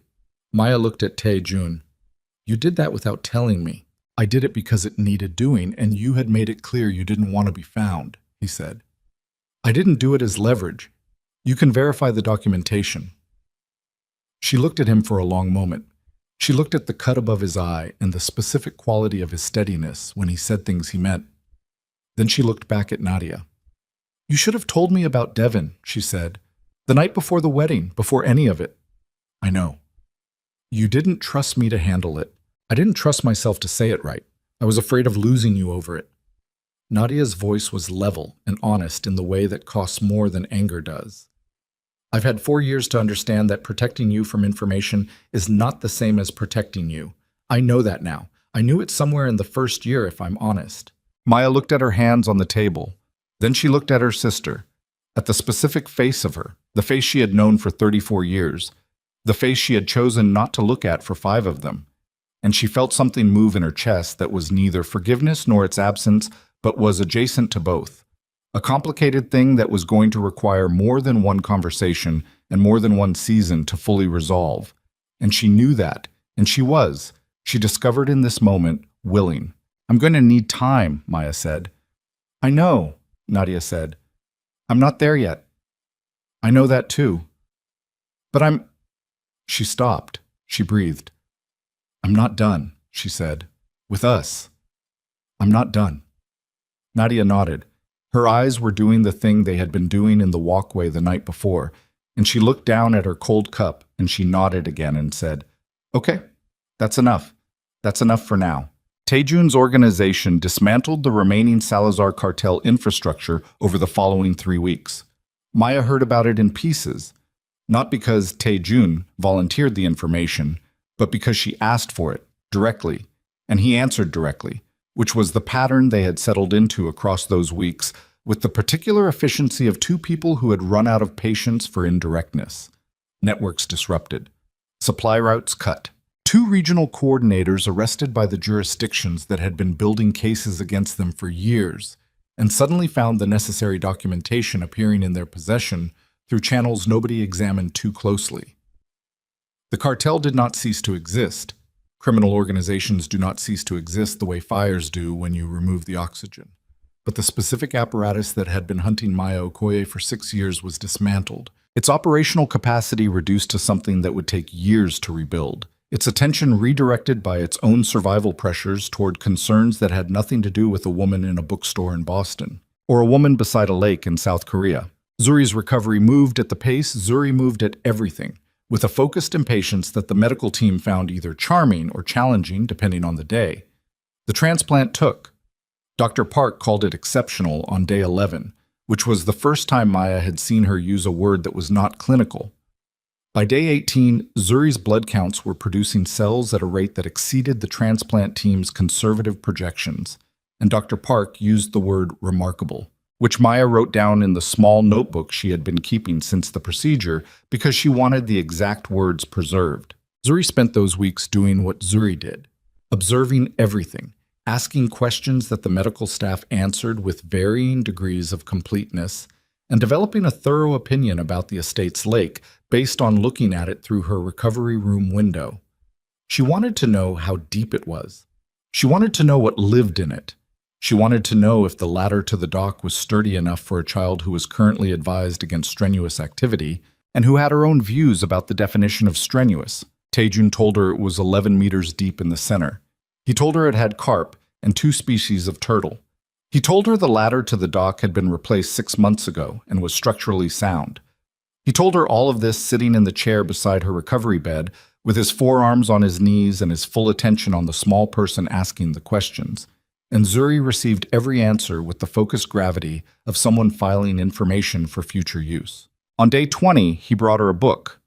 Maya looked at Tae-jun. "You did that without telling me." "I did it because it needed doing, and you had made it clear you didn't want to be found," he said. "I didn't do it as leverage. You can verify the documentation." She looked at him for a long moment. She looked at the cut above his eye and the specific quality of his steadiness when he said things he meant. Then she looked back at Nadia. "You should have told me about Devin," she said. "The night before the wedding, before any of it." "I know. You didn't trust me to handle it. I didn't trust myself to say it right. I was afraid of losing you over it." Nadia's voice was level and honest in the way that costs more than anger does. "I've had 4 years to understand that protecting you from information is not the same as protecting you. I know that now. I knew it somewhere in the first year, if I'm honest." Maya looked at her hands on the table. Then she looked at her sister, at the specific face of her, the face she had known for 34 years, the face she had chosen not to look at for 5 of them. And she felt something move in her chest that was neither forgiveness nor its absence, but was adjacent to both. A complicated thing that was going to require more than one conversation and more than one season to fully resolve. And she knew that, and she discovered in this moment, willing. "I'm going to need time," Maya said. "I know," Nadia said. "I'm not there yet." "I know that too. But She stopped. She breathed. "I'm not done," she said. "With us. I'm not done." Nadia nodded. Her eyes were doing the thing they had been doing in the walkway the night before, and she looked down at her cold cup and she nodded again and said, "Okay, that's enough. That's enough for now." Tae-jun's organization dismantled the remaining Salazar cartel infrastructure over the following 3 weeks. Maya heard about it in pieces, not because Tae-jun volunteered the information, but because she asked for it directly, and he answered directly, which was the pattern they had settled into across those weeks, with the particular efficiency of two people who had run out of patience for indirectness. Networks disrupted. Supply routes cut. Two regional coordinators arrested by the jurisdictions that had been building cases against them for years, and suddenly found the necessary documentation appearing in their possession through channels nobody examined too closely. The cartel did not cease to exist. Criminal organizations do not cease to exist the way fires do when you remove the oxygen. But the specific apparatus that had been hunting Maya Okoye for 6 years was dismantled, its operational capacity reduced to something that would take years to rebuild, its attention redirected by its own survival pressures toward concerns that had nothing to do with a woman in a bookstore in Boston, or a woman beside a lake in South Korea. Zuri's recovery moved at the pace Zuri moved at everything, with a focused impatience that the medical team found either charming or challenging depending on the day. The transplant took. Dr. Park called it exceptional on day 11, which was the first time Maya had seen her use a word that was not clinical. By day 18, Zuri's blood counts were producing cells at a rate that exceeded the transplant team's conservative projections, and Dr. Park used the word remarkable, which Maya wrote down in the small notebook she had been keeping since the procedure because she wanted the exact words preserved. Zuri spent those weeks doing what Zuri did, observing everything, asking questions that the medical staff answered with varying degrees of completeness, and developing a thorough opinion about the estate's lake based on looking at it through her recovery room window. She wanted to know how deep it was. She wanted to know what lived in it. She wanted to know if the ladder to the dock was sturdy enough for a child who was currently advised against strenuous activity and who had her own views about the definition of strenuous. Taejun told her it was 11 meters deep in the center. He told her it had carp and 2 species of turtle. He told her the ladder to the dock had been replaced 6 months ago and was structurally sound. He told her all of this sitting in the chair beside her recovery bed, with his forearms on his knees and his full attention on the small person asking the questions. And Zuri received every answer with the focused gravity of someone filing information for future use. On day 20, he brought her a book.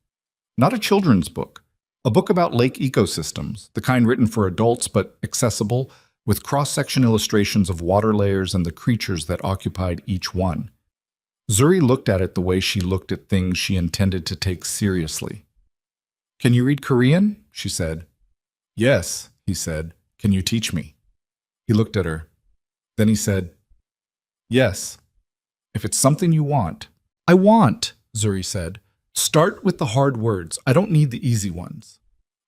Not a children's book. A book about lake ecosystems, the kind written for adults but accessible, with cross-section illustrations of water layers and the creatures that occupied each one. Zuri looked at it the way she looked at things she intended to take seriously. "Can you read Korean?" she said. "Yes," he said. "Can you teach me?" He looked at her. Then he said, "Yes, if it's something you want." "I want," Zuri said. "Start with the hard words. I don't need the easy ones."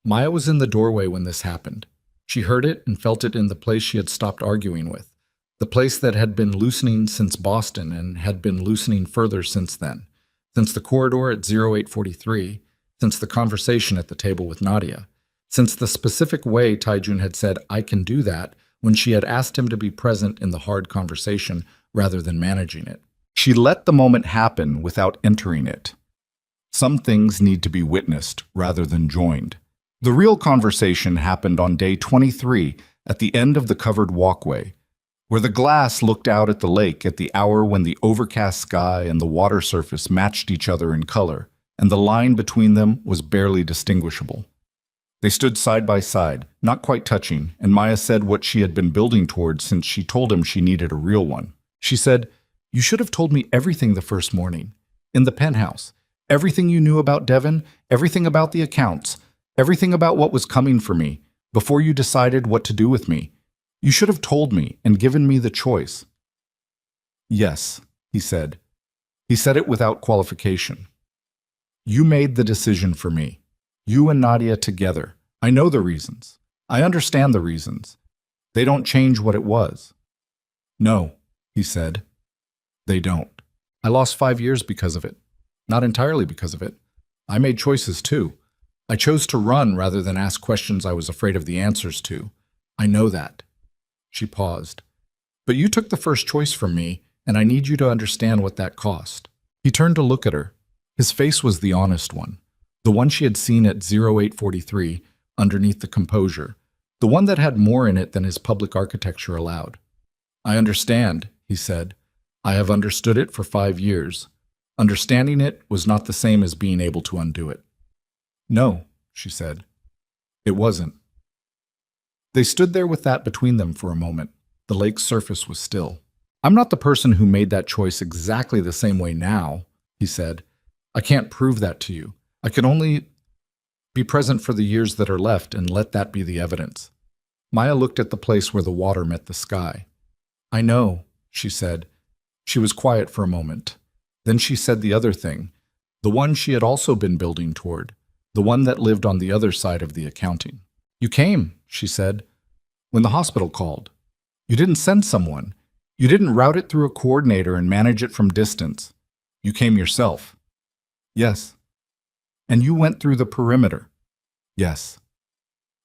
Maya was in the doorway when this happened. She heard it and felt it in the place she had stopped arguing with, the place that had been loosening since Boston and had been loosening further since then, since the corridor at 0843, since the conversation at the table with Nadia, since the specific way Taejun had said, "I can do that," when she had asked him to be present in the hard conversation rather than managing it. She let the moment happen without entering it. Some things need to be witnessed rather than joined. The real conversation happened on day 23 at the end of the covered walkway, where the glass looked out at the lake at the hour when the overcast sky and the water surface matched each other in color, and the line between them was barely distinguishable. They stood side by side, not quite touching, and Maya said what she had been building towards since she told him she needed a real one. She said, "You should have told me everything the first morning, in the penthouse. Everything you knew about Devon, everything about the accounts, everything about what was coming for me, before you decided what to do with me. You should have told me and given me the choice." "Yes," he said. He said it without qualification. "You made the decision for me. You and Nadia together. I know the reasons. I understand the reasons. They don't change what it was." "No," he said. "They don't. I lost 5 years because of it. Not entirely because of it. I made choices too. I chose to run rather than ask questions I was afraid of the answers to. I know that." She paused. "But you took the first choice from me, and I need you to understand what that cost." He turned to look at her. His face was the honest one, the one she had seen at 0843, underneath the composure, the one that had more in it than his public architecture allowed. "I understand," he said. "I have understood it for 5 years. Understanding it was not the same as being able to undo it." "No," she said. "It wasn't." They stood there with that between them for a moment. The lake's surface was still. I'm not the person who made that choice exactly the same way now, he said. I can't prove that to you. I can only be present for the years that are left and let that be the evidence. Maya looked at the place where the water met the sky. I know, she said. She was quiet for a moment. Then she said the other thing, the one she had also been building toward, the one that lived on the other side of the accounting. You came, she said, when the hospital called. You didn't send someone. You didn't route it through a coordinator and manage it from distance. You came yourself. Yes. And you went through the perimeter. Yes.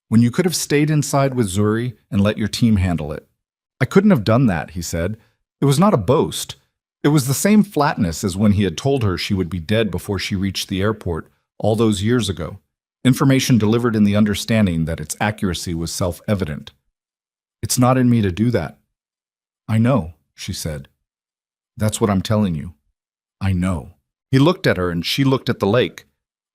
When you could have stayed inside with Zuri and let your team handle it. I couldn't have done that, he said. It was not a boast. It was the same flatness as when he had told her she would be dead before she reached the airport all those years ago. Information delivered in the understanding that its accuracy was self-evident. It's not in me to do that. I know, she said. That's what I'm telling you. I know. He looked at her and she looked at the lake,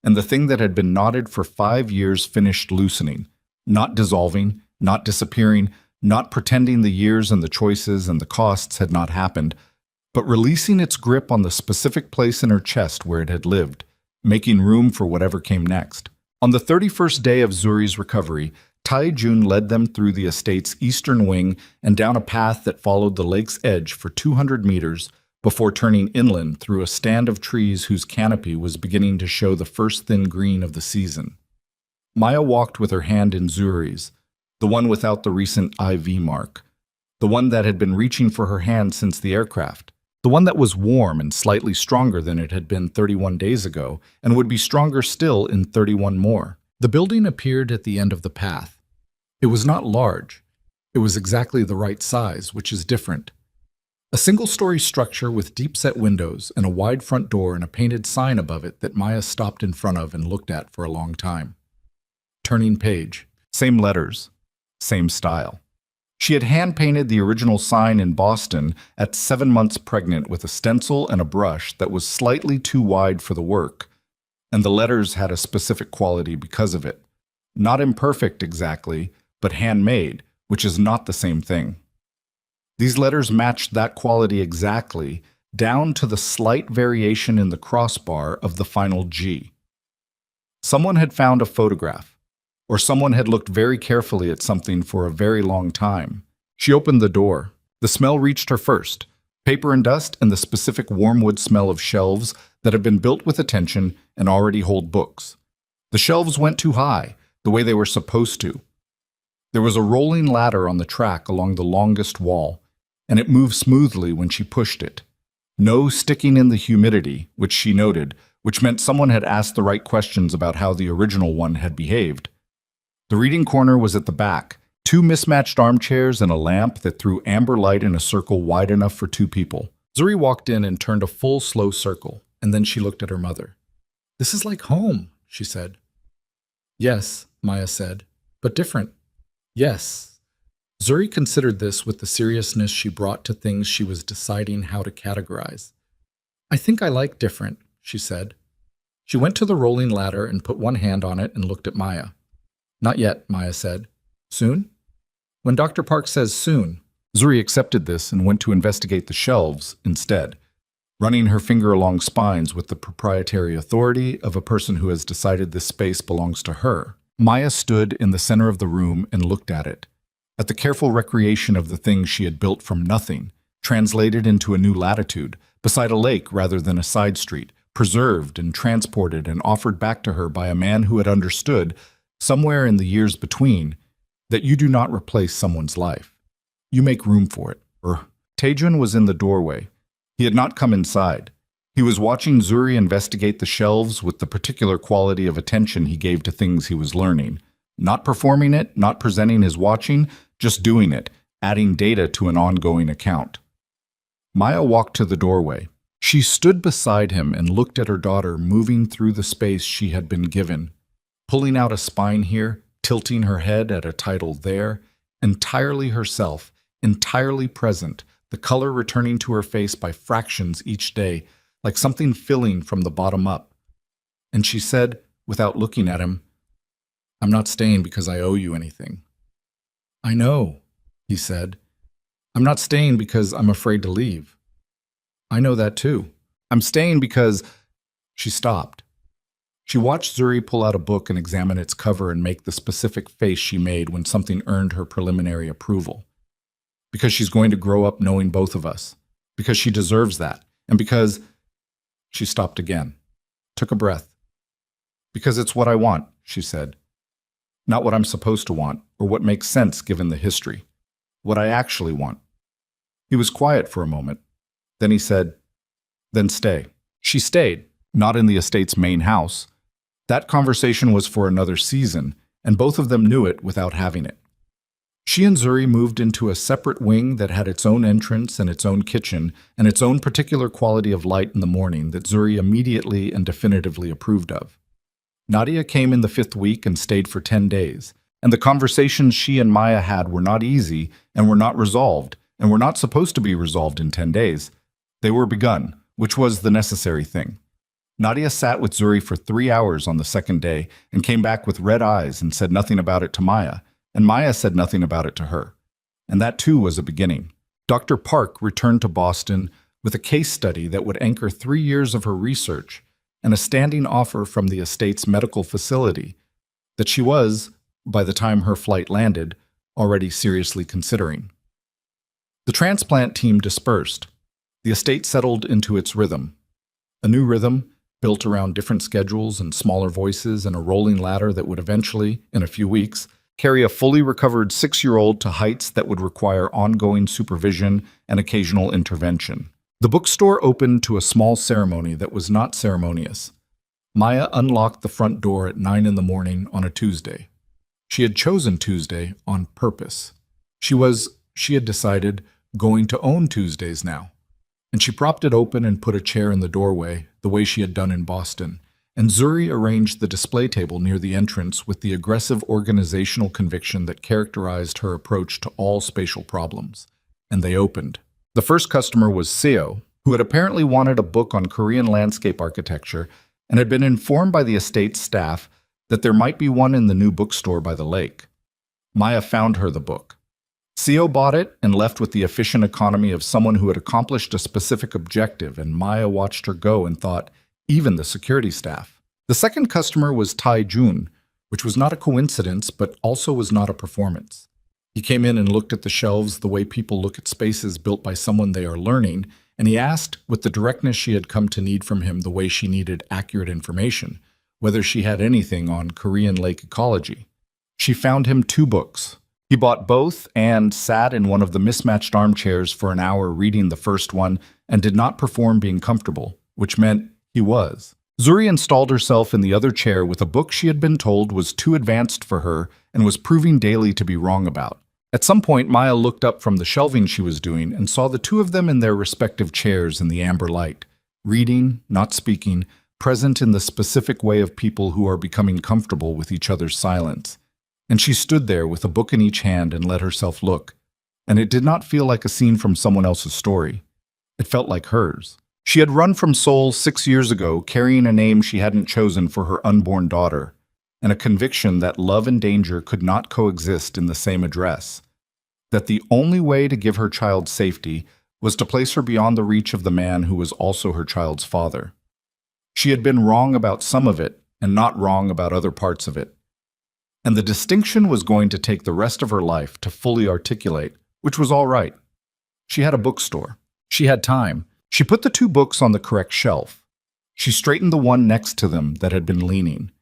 and the thing that had been knotted for 5 years finished loosening, not dissolving, not disappearing, not pretending the years and the choices and the costs had not happened, but releasing its grip on the specific place in her chest where it had lived, making room for whatever came next. On the 31st day of Zuri's recovery, Tai-jun led them through the estate's eastern wing and down a path that followed the lake's edge for 200 meters before turning inland through a stand of trees whose canopy was beginning to show the first thin green of the season. Maya walked with her hand in Zuri's, the one without the recent IV mark, the one that had been reaching for her hand since the aircraft, the one that was warm and slightly stronger than it had been 31 days ago and would be stronger still in 31 more. The building appeared at the end of the path. It was not large. It was exactly the right size, which is different. A single-story structure with deep-set windows and a wide front door and a painted sign above it that Maya stopped in front of and looked at for a long time. Turning page. Same letters. Same style. She had hand-painted the original sign in Boston at 7 months pregnant with a stencil and a brush that was slightly too wide for the work, and the letters had a specific quality because of it. Not imperfect exactly, but handmade, which is not the same thing. These letters matched that quality exactly, down to the slight variation in the crossbar of the final G. Someone had found a photograph, or someone had looked very carefully at something for a very long time. She opened the door. The smell reached her first, paper and dust and the specific wormwood smell of shelves that had been built with attention and already hold books. The shelves went too high, the way they were supposed to. There was a rolling ladder on the track along the longest wall, and it moved smoothly when she pushed it. No sticking in the humidity, which she noted, which meant someone had asked the right questions about how the original one had behaved. The reading corner was at the back, 2 mismatched armchairs and a lamp that threw amber light in a circle wide enough for 2 people. Zuri walked in and turned a full, slow circle, and then she looked at her mother. "This is like home," she said. "Yes," Maya said, "but different." "Yes." Zuri considered this with the seriousness she brought to things she was deciding how to categorize. "I think I like different," she said. She went to the rolling ladder and put one hand on it and looked at Maya. "Not yet," Maya said. "Soon?" "When Dr. Park says soon." Zuri accepted this and went to investigate the shelves instead, running her finger along spines with the proprietary authority of a person who has decided this space belongs to her. Maya stood in the center of the room and looked at it, at the careful recreation of the things she had built from nothing, translated into a new latitude, beside a lake rather than a side street, preserved and transported and offered back to her by a man who had understood, somewhere in the years between, that you do not replace someone's life. You make room for it. Tai-jun was in the doorway. He had not come inside. He was watching Zuri investigate the shelves with the particular quality of attention he gave to things he was learning. Not performing it, not presenting his watching, just doing it, adding data to an ongoing account. Maya walked to the doorway. She stood beside him and looked at her daughter moving through the space she had been given, pulling out a spine here, tilting her head at a title there, entirely herself, entirely present, the color returning to her face by fractions each day, like something filling from the bottom up. And she said, without looking at him, "I'm not staying because I owe you anything." "I know," he said. I'm not staying because I'm afraid to leave. I know that too. I'm staying because she stopped. She watched Zuri pull out a book and examine its cover and make the specific face she made when something earned her preliminary approval. Because she's going to grow up knowing both of us. Because she deserves that. And because she stopped again, took a breath. Because it's what I want, she said. Not what I'm supposed to want, or what makes sense given the history. What I actually want. He was quiet for a moment. Then he said, then stay. She stayed, not in the estate's main house. That conversation was for another season, and both of them knew it without having it. She and Zuri moved into a separate wing that had its own entrance and its own kitchen and its own particular quality of light in the morning that Zuri immediately and definitively approved of. Nadia came in the 5th week and stayed for 10 days, and the conversations she and Maya had were not easy and were not resolved, and were not supposed to be resolved in 10 days. They were begun, which was the necessary thing. Nadia sat with Zuri for 3 hours on the 2nd day and came back with red eyes and said nothing about it to Maya, and Maya said nothing about it to her. And that too was a beginning. Dr. Park returned to Boston with a case study that would anchor 3 years of her research and a standing offer from the estate's medical facility that she was, by the time her flight landed, already seriously considering. The transplant team dispersed. The estate settled into its rhythm. A new rhythm, built around different schedules and smaller voices and a rolling ladder that would eventually, in a few weeks, carry a fully recovered 6-year-old to heights that would require ongoing supervision and occasional intervention. The bookstore opened to a small ceremony that was not ceremonious. Maya unlocked the front door at 9 in the morning on a Tuesday. She had chosen Tuesday on purpose. She had decided, going to own Tuesdays now. And she propped it open and put a chair in the doorway, the way she had done in Boston. And Zuri arranged the display table near the entrance with the aggressive organizational conviction that characterized her approach to all spatial problems. And they opened. The first customer was Seo, who had apparently wanted a book on Korean landscape architecture and had been informed by the estate staff that there might be one in the new bookstore by the lake. Maya found her the book. Seo bought it and left with the efficient economy of someone who had accomplished a specific objective, and Maya watched her go and thought, even the security staff. The second customer was Tai Jun, which was not a coincidence, but also was not a performance. He came in and looked at the shelves the way people look at spaces built by someone they are learning, and he asked, with the directness she had come to need from him the way she needed accurate information, whether she had anything on Korean lake ecology. She found him 2 books. He bought both and sat in one of the mismatched armchairs for an hour reading the first one and did not perform being comfortable, which meant he was. Zuri installed herself in the other chair with a book she had been told was too advanced for her and was proving daily to be wrong about. At some point, Maya looked up from the shelving she was doing and saw the 2 of them in their respective chairs in the amber light, reading, not speaking, present in the specific way of people who are becoming comfortable with each other's silence. And she stood there with a book in each hand and let herself look. And it did not feel like a scene from someone else's story. It felt like hers. She had run from Seoul 6 years ago, carrying a name she hadn't chosen for her unborn daughter, and a conviction that love and danger could not coexist in the same address. That the only way to give her child safety was to place her beyond the reach of the man who was also her child's father. She had been wrong about some of it, and not wrong about other parts of it. And the distinction was going to take the rest of her life to fully articulate, which was all right. She had a bookstore. She had time. She put the 2 books on the correct shelf. She straightened the one next to them that had been leaning.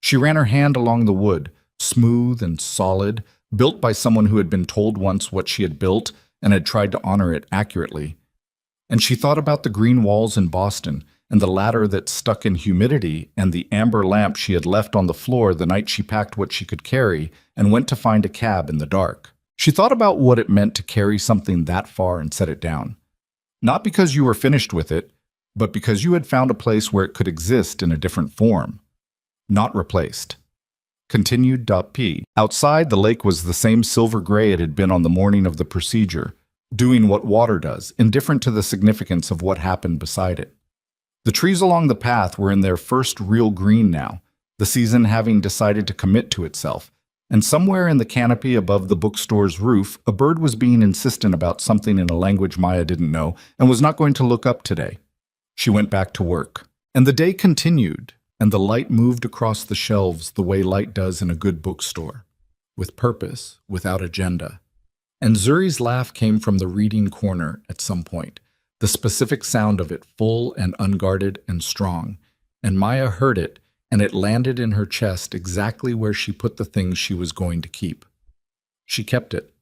She ran her hand along the wood, smooth and solid, built by someone who had been told once what she had built and had tried to honor it accurately. And she thought about the green walls in Boston, and the ladder that stuck in humidity, and the amber lamp she had left on the floor the night she packed what she could carry and went to find a cab in the dark. She thought about what it meant to carry something that far and set it down. Not because you were finished with it, but because you had found a place where it could exist in a different form. Not replaced. Continued P. Outside, the lake was the same silver gray it had been on the morning of the procedure, doing what water does, indifferent to the significance of what happened beside it. The trees along the path were in their first real green now, the season having decided to commit to itself, And somewhere in the canopy above the bookstore's roof, a bird was being insistent about something in a language Maya didn't know and was not going to look up today. She went back to work. And the day continued, and the light moved across the shelves the way light does in a good bookstore, with purpose, without agenda. And Zuri's laugh came from the reading corner at some point, the specific sound of it full and unguarded and strong. And Maya heard it, and it landed in her chest exactly where she put the things she was going to keep. She kept it,